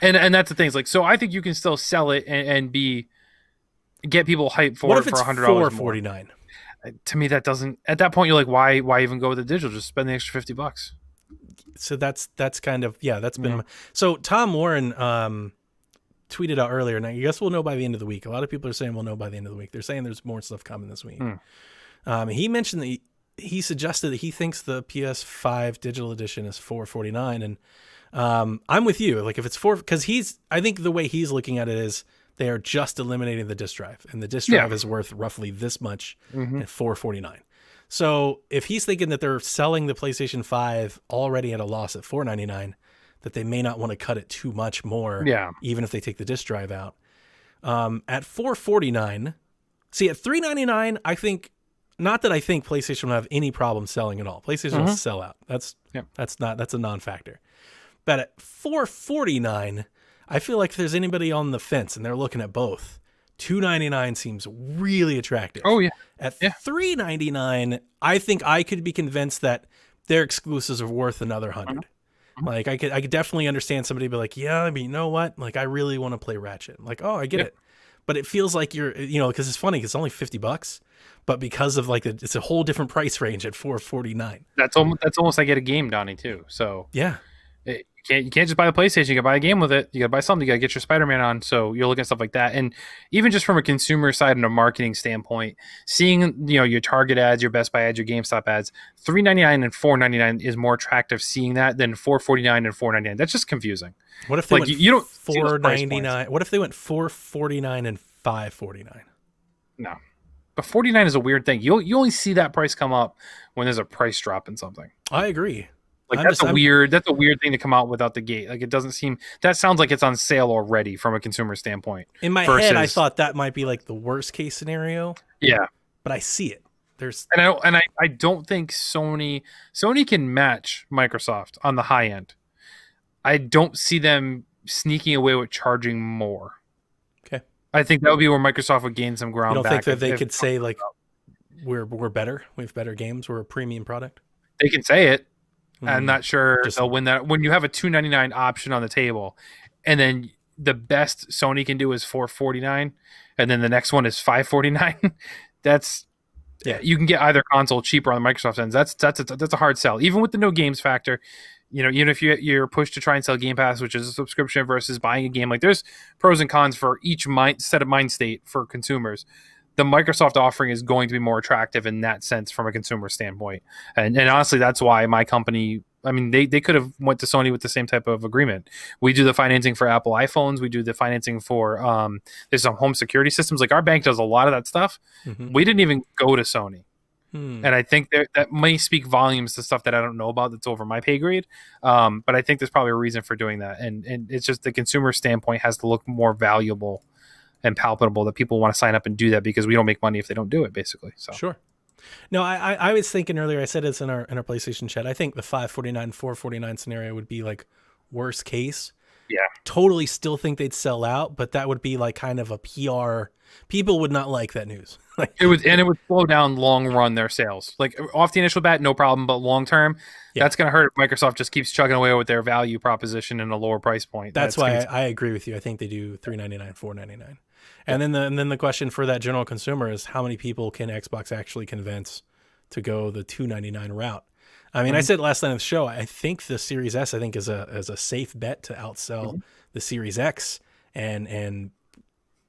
and that's the thing. It's like, so I think you can still sell it and get people hyped for it for $100 $449? To me, that doesn't. At that point, you're like, why even go with the digital? Just spend the extra $50. So that's kind of that's been so Tom Warren tweeted out earlier, and I guess we'll know by the end of the week. A lot of people are saying we'll know by the end of the week. They're saying there's more stuff coming this week. He mentioned that he suggested that he thinks the PS5 digital edition is $449, and I'm with you. Like if it's because I think the way he's looking at it is they are just eliminating the disk drive, and the disk drive is worth roughly this much at $449. So if he's thinking that they're selling the PlayStation 5 already at a loss at $499, that they may not want to cut it too much more, even if they take the disk drive out. At $449, see, at $399, I think, not that I think PlayStation will have any problem selling at all. PlayStation will sell out. That's a non-factor. But at $449, I feel like if there's anybody on the fence and they're looking at both, $299 seems really attractive. Oh yeah. At $399, I think I could be convinced that their exclusives are worth another $100. Like I could definitely understand somebody be like, yeah, I mean, you know what? Like I really want to play Ratchet. I'm like, oh, I get it. But it feels like you're, because it's funny, 'cause it's only $50, but because of like it's a whole different price range at $449. That's almost like get a game, Donnie, too. So yeah. You can't just buy a PlayStation. You got to buy a game with it. You got to buy something. You got to get your Spider-Man on. So you're looking at stuff like that. And even just from a consumer side and a marketing standpoint, seeing your Target ads, your Best Buy ads, your GameStop ads, $399 and $499 is more attractive seeing that than $449 and $499. That's just confusing. What if they went you don't $499? What if they went $449 and $549? No. But $49 is a weird thing. You only see that price come up when there's a price drop in something. I agree. Like that's a weird thing to come out without the gate. Like it doesn't seem, that sounds like it's on sale already from a consumer standpoint. In my head, I thought that might be like the worst case scenario. Yeah, but I see it. I don't think Sony can match Microsoft on the high end. I don't see them sneaking away with charging more. Okay, I think that would be where Microsoft would gain some ground. You don't think that they could say like we're better, we have better games, we're a premium product? They can say it. I'm not sure they'll win that. When you have a $299 option on the table, and then the best Sony can do is $449, and then the next one is $549. That's you can get either console cheaper on the Microsoft ends. That's a hard sell, even with the no games factor. Even if you're pushed to try and sell Game Pass, which is a subscription versus buying a game, like there's pros and cons for each set of mind state for consumers. The Microsoft offering is going to be more attractive in that sense from a consumer standpoint. And honestly, that's why my company, I mean, they could have went to Sony with the same type of agreement. We do the financing for Apple iPhones. We do the financing for, there's some home security systems. Like our bank does a lot of that stuff. We didn't even go to Sony. And I think that may speak volumes to stuff that I don't know about that's over my pay grade. But I think there's probably a reason for doing that. And it's just the consumer standpoint has to look more valuable and palpable that people want to sign up and do that because we don't make money if they don't do it, basically. So sure. No, I was thinking earlier. I said this in our PlayStation chat. I think the 549, 449 scenario would be like worst case. Yeah. Totally still think they'd sell out, but that would be like kind of a PR. People would not like that news. Like It would slow down long run their sales. Like off the initial bat, no problem, but long term, that's going to hurt if Microsoft just keeps chugging away with their value proposition and a lower price point. That's why I agree with you. I think they do $399, $499. And then the question for that general consumer is how many people can Xbox actually convince to go the $299 route? I mean, I said last night on the show, I think the Series S is a safe bet to outsell the Series X, and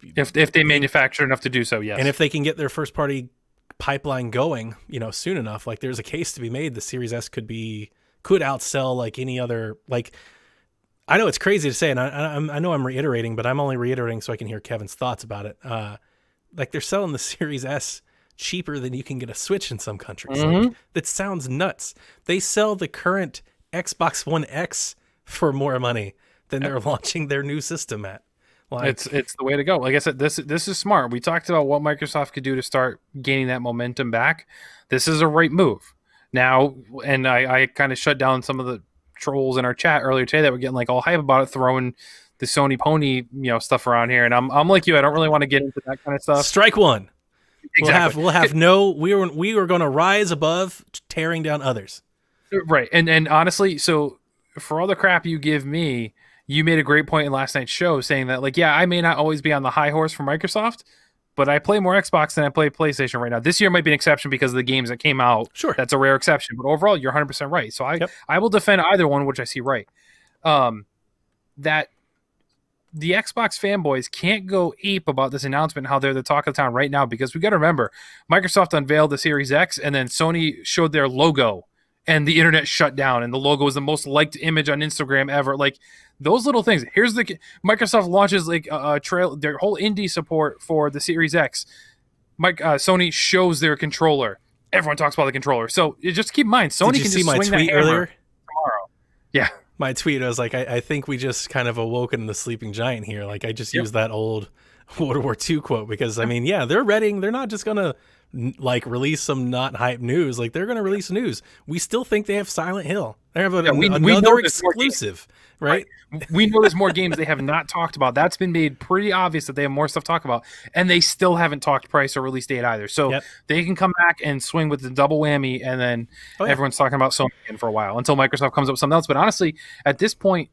if they manufacture enough to do so, yes. And if they can get their first party pipeline going, soon enough, like there's a case to be made. The Series S could outsell like any other. Like, I know it's crazy to say, and I know I'm reiterating, but I'm only reiterating so I can hear Kevin's thoughts about it. Like they're selling the Series S cheaper than you can get a Switch in some countries. Like, that sounds nuts. They sell the current Xbox One X for more money than they're launching their new system at. Like, it's the way to go. Like I said, this is smart. We talked about what Microsoft could do to start gaining that momentum back. This is a right move. Now, and I kind of shut down some of the trolls in our chat earlier today that were getting like all hype about it, throwing the Sony pony, stuff around here. And I'm like you, I don't really want to get into that kind of stuff. Strike one. Exactly. We were going to rise above tearing down others. Right. And honestly, so for all the crap you give me, you made a great point in last night's show saying that, like, yeah, I may not always be on the high horse for Microsoft, but I play more Xbox than I play PlayStation right now. This year might be an exception because of the games that came out. Sure. That's a rare exception. But overall, you're 100% right. So I will defend either one, which I see right. That the Xbox fanboys can't go ape about this announcement, how they're the talk of the town right now, because we got to remember, Microsoft unveiled the Series X, and then Sony showed their logo, and the internet shut down, and the logo was the most liked image on Instagram ever. Like, those little things. Here's Microsoft launches like a trail, their whole indie support for the Series X. Sony shows their controller. Everyone talks about the controller. So just keep in mind, Sony can just swing that hammer earlier tomorrow. Yeah. My tweet, I was like, I think we just kind of awoken the sleeping giant here. Like, I just used that old World War II quote because, I mean, yeah, they're ready. They're not just going to, like, release some not hype news. Like, they're going to release news. We still think they have Silent Hill. They have another exclusive, right? We know there's more games they have not talked about. That's been made pretty obvious that they have more stuff to talk about. And they still haven't talked price or release date either. So they can come back and swing with the double whammy, and then everyone's talking about Sony again for a while until Microsoft comes up with something else. But honestly, at this point,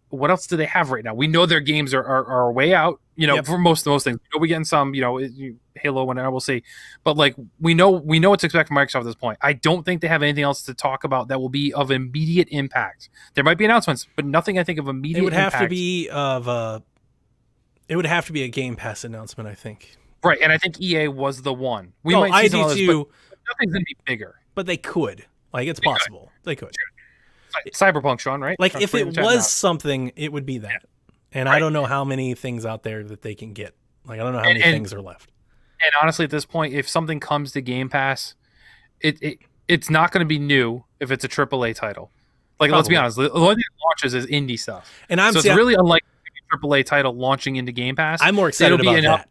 what else do they have right now? We know their games are way out, for most things. We're getting some, Halo, whatever, we'll see. But like we know what to expect from Microsoft at this point. I don't think they have anything else to talk about that will be of immediate impact. There might be announcements, but nothing I think of immediate impact. It would have to be a Game Pass announcement, I think. Right, and I think EA was the one. I do too. But nothing's going to be bigger. But they could. Like, it's possible. They could. Cyberpunk, Sean, right? Like, if it was something, it would be that. And I don't know how many things out there that they can get. Like, I don't know how many things are left. And honestly, at this point, if something comes to Game Pass, it's not going to be new if it's a AAA title. Like, let's be honest, the only thing that launches is indie stuff. And it's really unlikely a AAA title launching into Game Pass. I'm more excited about that.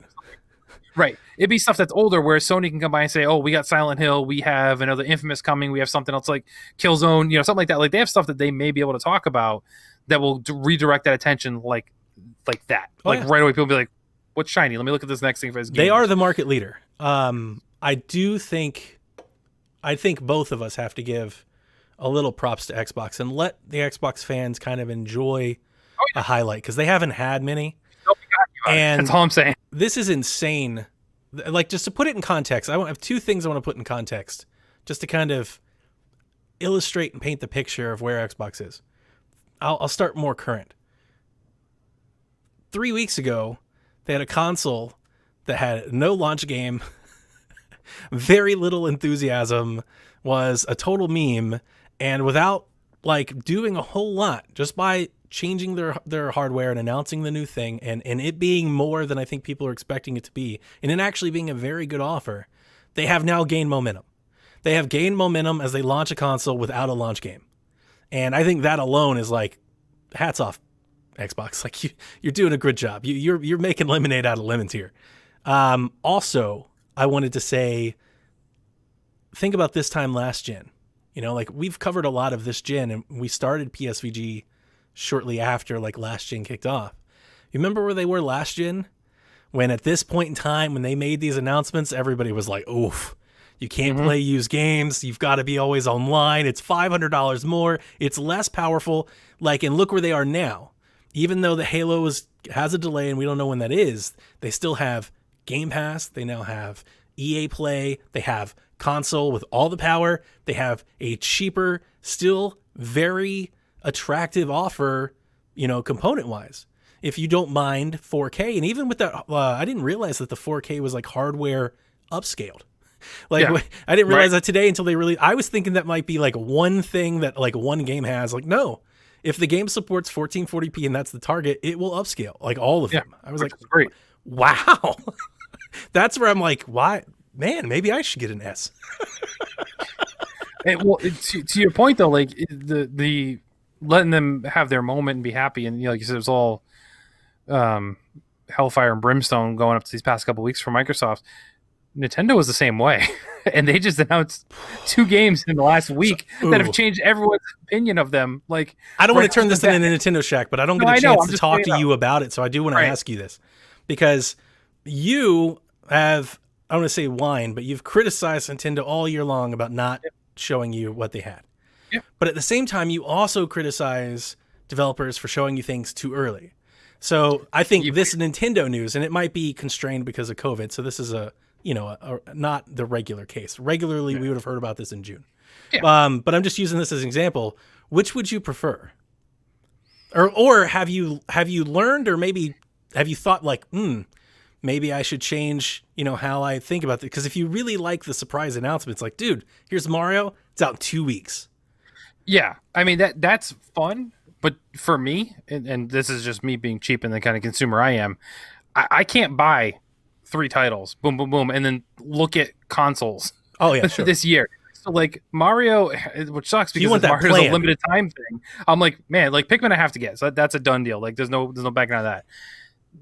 Right. It'd be stuff that's older where Sony can come by and say, oh, we got Silent Hill, we have another Infamous coming, we have something else like Killzone, something like that. Like, they have stuff that they may be able to talk about that will redirect that attention like that. Right away, people will be like, what's shiny? Let me look at this next thing for his game. They are the market leader. I think both of us have to give a little props to Xbox and let the Xbox fans kind of enjoy a highlight because they haven't had many. And that's all I'm saying. This is insane. Like, just to put it in context, I have two things I want to put in context just to kind of illustrate and paint the picture of where Xbox is. I'll start more current. 3 weeks ago, they had a console that had no launch game, very little enthusiasm, was a total meme, and without like doing a whole lot, just by changing their hardware and announcing the new thing and it being more than I think people are expecting it to be, and it actually being a very good offer, they have now gained momentum. They have gained momentum as they launch a console without a launch game. And I think that alone is like, hats off, Xbox. Like, you're doing a good job. You're making lemonade out of lemons here. Also, I wanted to say think about this time last gen. Like we've covered a lot of this gen, and we started PSVG shortly after like last gen kicked off. You remember where they were last gen? When at this point in time, when they made these announcements, everybody was like, oof, you can't play used games. You've got to be always online. It's $500 more. It's less powerful. Like, and look where they are now. Even though the Halo has a delay and we don't know when that is, they still have Game Pass. They now have EA Play. They have console with all the power. They have a cheaper, still very attractive offer, component-wise. If you don't mind 4K, and even with that, I didn't realize that the 4K was like hardware upscaled. Like I didn't realize that today until they really. I was thinking that might be like one thing that like one game has. Like no, if the game supports 1440p and that's the target, it will upscale like all of them. I was like, great. Wow, that's where I'm like, why, man? Maybe I should get an S. Well, to your point though, like the letting them have their moment and be happy, and like you said, it was all hellfire and brimstone going up to these past couple of weeks for Microsoft. Nintendo was the same way, and they just announced 2 games in the last week that have changed everyone's opinion of them. Like, I don't want to turn this into Nintendo Shack, but I don't get a chance to talk to you about it, so I do want to ask you this, because you have, I don't want to say whined, but you've criticized Nintendo all year long about not showing you what they had. Yep. But at the same time, you also criticize developers for showing you things too early. So I think this Nintendo news, and it might be constrained because of COVID, so this is not the regular case. Regularly, we would have heard about this in June. Yeah. But I'm just using this as an example. Which would you prefer? Or have you learned, or maybe have you thought like, maybe I should change, how I think about it? Because if you really like the surprise announcements, like, dude, here's Mario. It's out in 2 weeks. Yeah, I mean that's fun. But for me, and this is just me being cheap and the kind of consumer I am, I can't buy 3 titles, boom, boom, boom, and then look at consoles. Oh yeah, sure. This year. So like Mario, which sucks because Mario's a limited time thing. I'm like, man, like Pikmin I have to get, so that's a done deal. Like there's no backing out of that.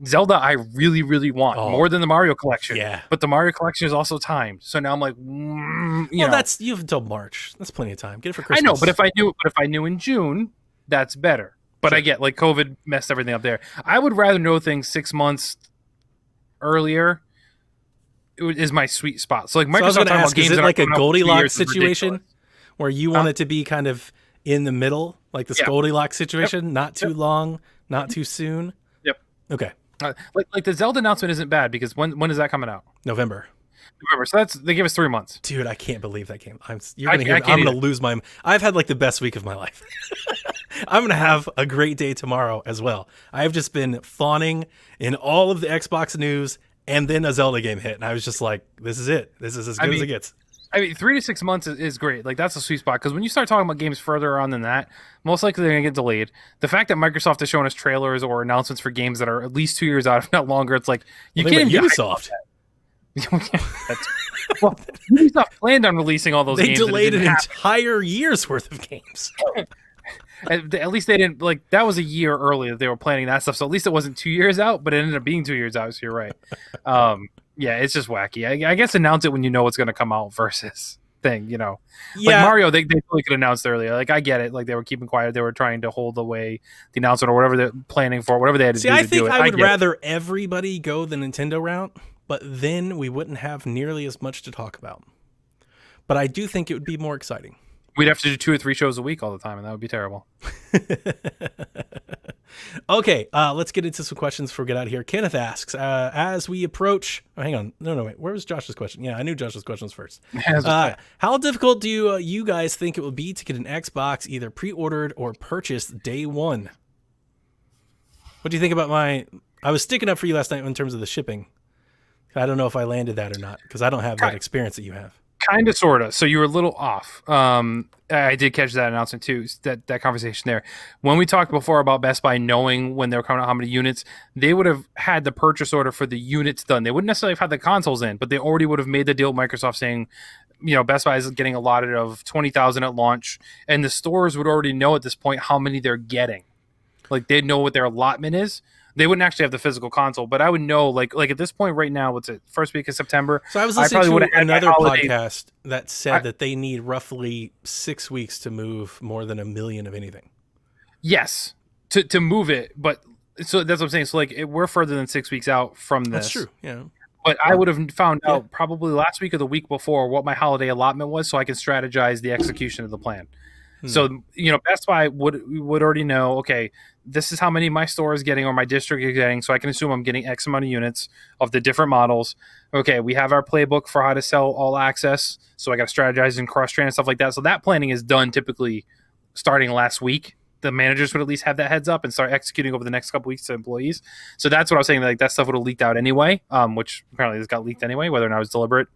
Zelda I really, really want more than the Mario collection. Yeah, but the Mario collection is also timed, so now I'm like, you know, that's you have until March. That's plenty of time. Get it for Christmas. I know, but if I knew in June, that's better. But I get like COVID messed everything up there. I would rather know things 6 months earlier. Is my sweet spot. So like Microsoft talking about games, is it like a Goldilocks situation where you want it to be kind of in the middle, like this Goldilocks situation, not too long, not too soon? Yep. Okay. Like the Zelda announcement isn't bad because when is that coming out? November. So they give us 3 months. Dude, I can't believe that came. I'm gonna lose my. I've had like the best week of my life. I'm gonna have a great day tomorrow as well. I've just been fawning in all of the Xbox news, and then a Zelda game hit, and I was just like, "This is it. This is as good as it gets." I mean, 3 to 6 months is great. Like that's a sweet spot because when you start talking about games further on than that, most likely they're gonna get delayed. The fact that Microsoft is showing us trailers or announcements for games that are at least 2 years out, if not longer, it's like you can't even Ubisoft. Well, Ubisoft planned on releasing all those games. They delayed an entire year's worth of games. At least they didn't, like, that was a year early that they were planning that stuff. So at least it wasn't 2 years out, but it ended up being 2 years out. So you're right. Yeah, it's just wacky. I guess announce it when you know what's going to come out versus thing, Yeah. Like Mario, they totally could announce earlier. Like, I get it. Like, they were keeping quiet. They were trying to hold away the announcement or whatever they're planning for, whatever they had to do to do it. I think I would rather everybody go the Nintendo route, but then we wouldn't have nearly as much to talk about. But I do think it would be more exciting. We'd have to do 2 or 3 shows a week all the time, and that would be terrible. Okay, let's get into some questions before we get out of here. Kenneth asks, as we approach... Oh, hang on. No, wait. Where was Josh's question? Yeah, I knew Josh's question was first. How difficult do you guys think it will be to get an Xbox either pre-ordered or purchased day one? What do you think about my... I was sticking up for you last night in terms of the shipping. I don't know if I landed that or not, because I don't have that experience that you have. Kind of, sort of. So you were a little off. I did catch that announcement too, that conversation there. When we talked before about Best Buy knowing when they were coming out how many units, they would have had the purchase order for the units done. They wouldn't necessarily have had the consoles in, but they already would have made the deal with Microsoft saying, Best Buy is getting allotted of 20,000 at launch, and the stores would already know at this point how many they're getting. Like, they'd know what their allotment is. They wouldn't actually have the physical console, but I would know like at this point right now, what's it? First week of September. So I was I listening probably would to have had my another holiday. podcast that said that they need roughly 6 weeks to move more than 1 million of anything. Yes, to move it, but so that's what I'm saying. So like we're further than 6 weeks out from this. That's true. Yeah. But I would have found out probably last week or the week before what my holiday allotment was, so I can strategize the execution of the plan. So Best Buy would already know. Okay, this is how many my store is getting or my district is getting, so I can assume I'm getting X amount of units of the different models. Okay, we have our playbook for how to sell all access, so I got to strategize and cross train and stuff like that. So that planning is done typically starting last week. The managers would at least have that heads up and start executing over the next couple weeks to employees. So that's what I was saying. Like that stuff would have leaked out anyway, which apparently this got leaked anyway. Whether or not it was deliberate,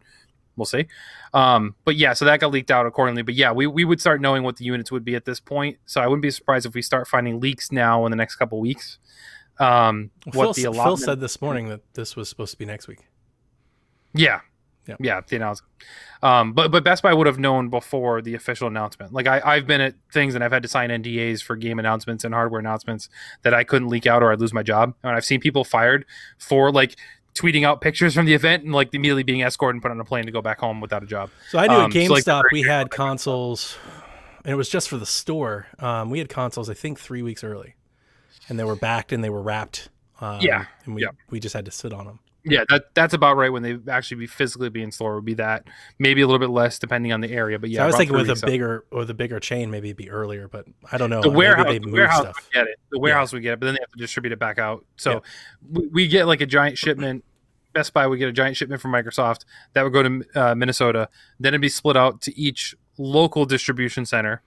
we'll see. But yeah, so that got leaked out accordingly. But yeah, we would start knowing what the units would be at this point. So I wouldn't be surprised if we start finding leaks now in the next couple weeks. Phil said this morning that this was supposed to be next week. Yeah. The announcement. But Best Buy would have known before the official announcement. Like I've been at things and I've had to sign NDAs for game announcements and hardware announcements that I couldn't leak out or I'd lose my job. And I've seen people fired for like tweeting out pictures from the event and like immediately being escorted and put on a plane to go back home without a job. So I knew at GameStop we had consoles, and it was just for the store. We had consoles I think 3 weeks early, and they were backed and they were wrapped. And we just had to sit on them. Yeah, that's about right when they actually be physically be in store. Would be that, maybe a little bit less depending on the area, but yeah. So I was thinking with a bigger chain, maybe it'd be earlier, but I don't know. The warehouse would get it. The warehouse would get it, but then they have to distribute it back out. So we get like a giant shipment. Best Buy would get a giant shipment from Microsoft that would go to Minnesota. Then it'd be split out to each local distribution center.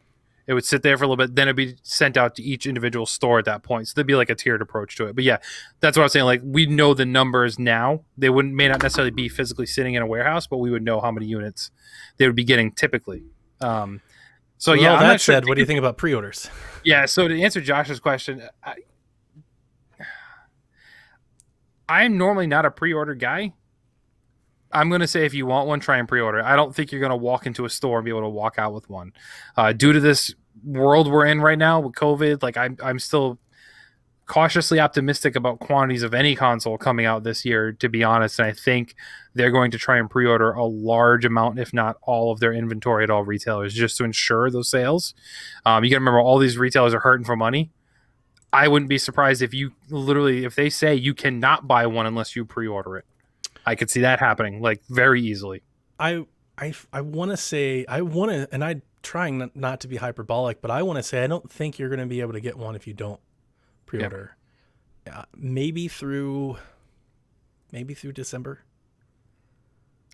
It would sit there for a little bit. Then it'd be sent out to each individual store at that point. So there'd be like a tiered approach to it. But yeah, that's what I was saying. Like we know the numbers now. They may not necessarily be physically sitting in a warehouse, but we would know how many units they would be getting typically. So yeah, I'm not said, sure. What do you think about pre-orders? Yeah. So to answer Josh's question, I'm normally not a pre-order guy. I'm going to say if you want one, try and pre-order. I don't think you're going to walk into a store and be able to walk out with one. Due to this world we're in right now with COVID, like I'm still cautiously optimistic about quantities of any console coming out this year, to be honest. And I think they're going to try and pre-order a large amount, if not all of their inventory at all retailers, just to ensure those sales. You got to remember, all these retailers are hurting for money. I wouldn't be surprised if if they say you cannot buy one unless you pre-order it. I could see that happening like very easily. I want to say, and I'm trying not to be hyperbolic, but I want to say I don't think you're going to be able to get one if you don't pre-order. Yeah. Maybe through December,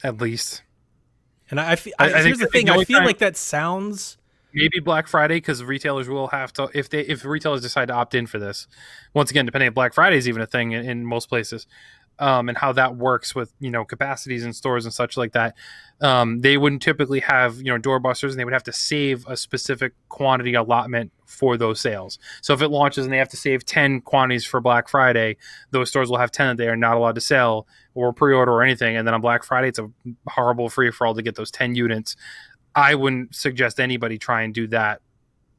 at least. And here's the thing. I feel like that sounds. Maybe Black Friday, because retailers will have to, if retailers decide to opt in for this. Once again, depending if Black Friday is even a thing in most places. And how that works with capacities in stores and such like that, they wouldn't typically have doorbusters, and they would have to save a specific quantity allotment for those sales. So if it launches and they have to save 10 quantities for Black Friday, those stores will have 10 that they are not allowed to sell or pre-order or anything. And then on Black Friday, it's a horrible free for all to get those 10 units. I wouldn't suggest anybody try and do that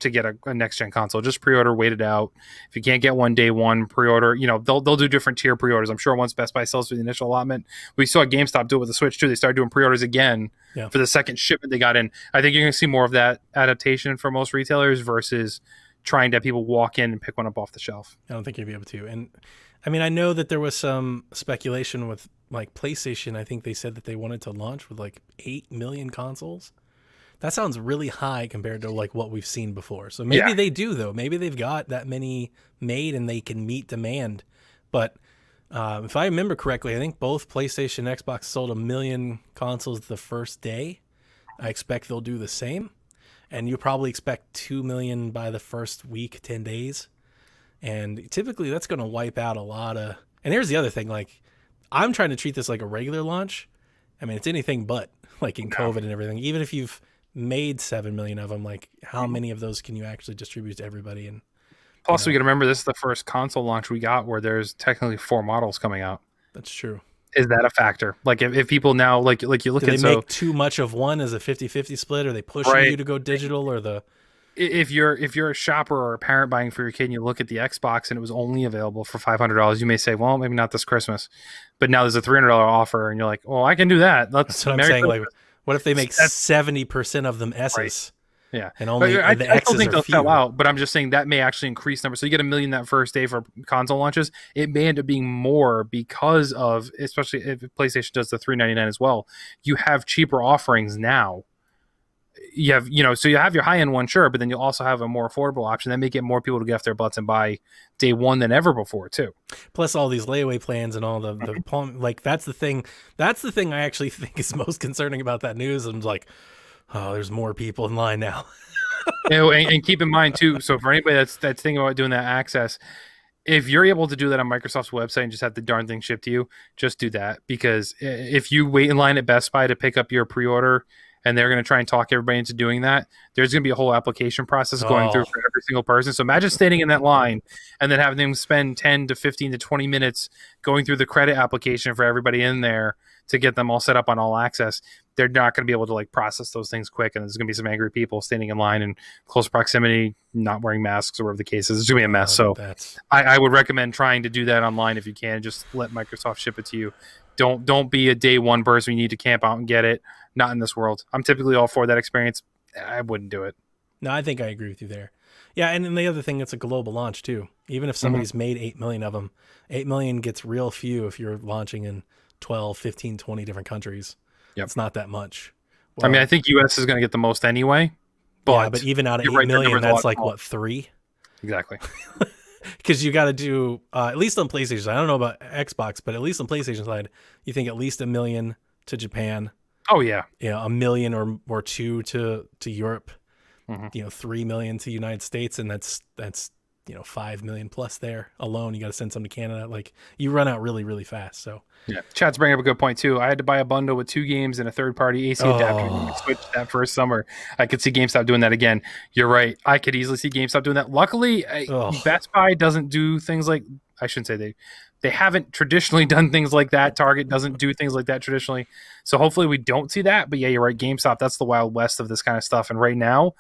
to get a next gen console. Just pre-order, wait it out. If you can't get one day one, pre-order. They'll do different tier pre-orders. I'm sure once Best Buy sells through the initial allotment, we saw GameStop do it with the Switch too. They started doing pre-orders again for the second shipment they got in. I think you're going to see more of that adaptation for most retailers versus trying to have people walk in and pick one up off the shelf. I don't think you'd be able to. And I mean, I know that there was some speculation with like PlayStation. I think they said that they wanted to launch with like 8 million consoles. That sounds really high compared to like what we've seen before. So maybe they do, though. Maybe they've got that many made and they can meet demand. But if I remember correctly, I think both PlayStation and Xbox sold 1 million consoles the first day. I expect they'll do the same. And you probably expect 2 million by the first week, 10 days. And typically that's going to wipe out a lot of... And here's the other thing. Like, I'm trying to treat this like a regular launch. I mean, it's anything but, like in COVID and everything. Even if you've made 7 million of them, like how many of those can you actually distribute to everybody? And plus we got to remember, this is the first console launch we got where there's technically 4 models coming out. That's true. Is that a factor? Like if people now like you look at, they make too much of one as a 50-50 split, or they pushing you to go digital, or if you're a shopper or a parent buying for your kid and you look at the Xbox and it was only available for $500, you may say, well, maybe not this Christmas. But now there's a $300 offer and you're like, well, I can do that. That's what I'm saying. Like, what if they make 70% of them S's? Right. Yeah, and only I the still X's think are they'll few. sell out, but I'm just saying that may actually increase numbers. So you get 1 million that first day for console launches. It may end up being more because of, especially if PlayStation does the $399 as well. You have cheaper offerings now. You have, so you have your high end one, sure, but then you'll also have a more affordable option that may get more people to get off their butts and buy day one than ever before too. Plus all these layaway plans and all the like. That's the thing. That's the thing I actually think is most concerning about that news. I'm like, oh, there's more people in line now. And keep in mind too. So for anybody that's thinking about doing that access, if you're able to do that on Microsoft's website and just have the darn thing shipped to you, just do that. Because if you wait in line at Best Buy to pick up your pre-order and they're going to try and talk everybody into doing that, there's going to be a whole application process going through for every single person. So imagine standing in that line and then having them spend 10 to 15 to 20 minutes going through the credit application for everybody in there to get them all set up on all access. They're not going to be able to like process those things quick. And there's going to be some angry people standing in line in close proximity, not wearing masks or whatever the case is. It's going to be a mess. So I would recommend trying to do that online if you can. Just let Microsoft ship it to you. Don't be a day one person. You need to camp out and get it. Not in this world. I'm typically all for that experience. I wouldn't do it. No, I think I agree with you there. Yeah, and then the other thing, it's a global launch too. Even if somebody's made 8 million of them, 8 million gets real few if you're launching in 12, 15, 20 different countries. Yep. It's not that much. Well, I mean, I think US is going to get the most anyway. But even out of 8 million, that's like, what, 3? Exactly. Because you got to do, at least on PlayStation, I don't know about Xbox, but at least on PlayStation side, you think at least 1 million to Japan. Oh, yeah. 1 million or 2 to Europe. 3 million to United States, and that's 5 million plus there alone. You got to send some to Canada. Like, you run out really, really fast. So yeah, Chad's bringing up a good point too. I had to buy a bundle with 2 games and a third-party AC adapter. And switch that first summer. I could see GameStop doing that again. You're right. I could easily see GameStop doing that. Luckily, Best Buy doesn't do things like, I shouldn't say they haven't traditionally done things like that. Target doesn't do things like that traditionally. So hopefully we don't see that. But yeah, you're right. GameStop, that's the Wild West of this kind of stuff. And right now,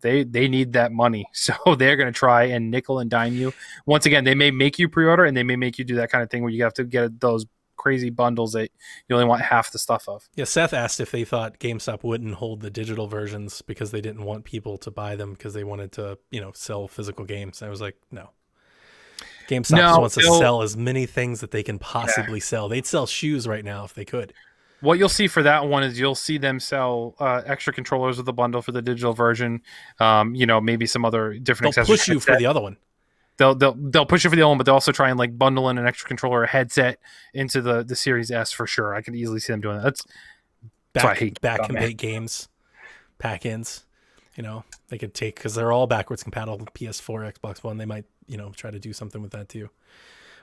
they need that money. So they're going to try and nickel and dime you. Once again, they may make you pre-order and they may make you do that kind of thing where you have to get those crazy bundles that you only want half the stuff of. Yeah, Seth asked if they thought GameStop wouldn't hold the digital versions because they didn't want people to buy them because they wanted to, sell physical games. I was like, no. GameStop just wants to sell as many things that they can possibly sell. They'd sell shoes right now if they could. What you'll see for that one is you'll see them sell extra controllers with the bundle for the digital version. Maybe some other different accessories. They'll push you for the other one. They'll push you for the other one, but they'll also try and like bundle in an extra controller or headset into the Series S for sure. I could easily see them doing that. That's what I hate back compate games, pack-ins. They could take, because they're all backwards compatible. PS4, Xbox One. They might try to do something with that too.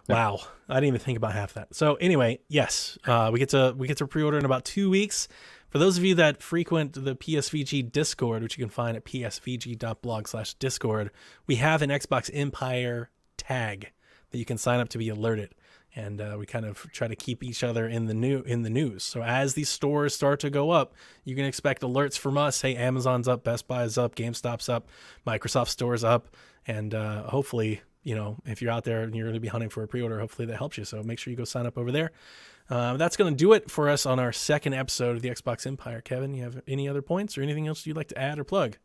Wow, I didn't even think about half that. So anyway, yes, we get to pre-order in about 2 weeks. For those of you that frequent the PSVG Discord, which you can find at psvg.blog/discord, we have an Xbox Empire tag that you can sign up to be alerted, and we kind of try to keep each other in the news. So as these stores start to go up, you can expect alerts from us. Hey, Amazon's up, Best Buy's up, GameStop's up, Microsoft Store's up, and hopefully, if you're out there and you're going to be hunting for a pre-order, hopefully that helps you. So make sure you go sign up over there. That's going to do it for us on our second episode of the Xbox Empire. Kevin, you have any other points or anything else you'd like to add or plug?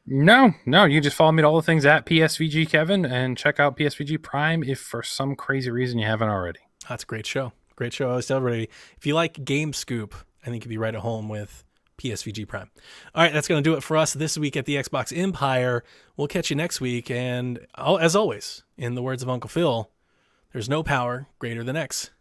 No. You just follow me to all the things at PSVG Kevin and check out PSVG Prime if for some crazy reason you haven't already. That's a great show. Great show. I always tell everybody, if you like Game Scoop, I think you'd be right at home with PSVG Prime. All right, that's going to do it for us this week at the Xbox Empire. We'll catch you next week. And as always, in the words of Uncle Phil, there's no power greater than X.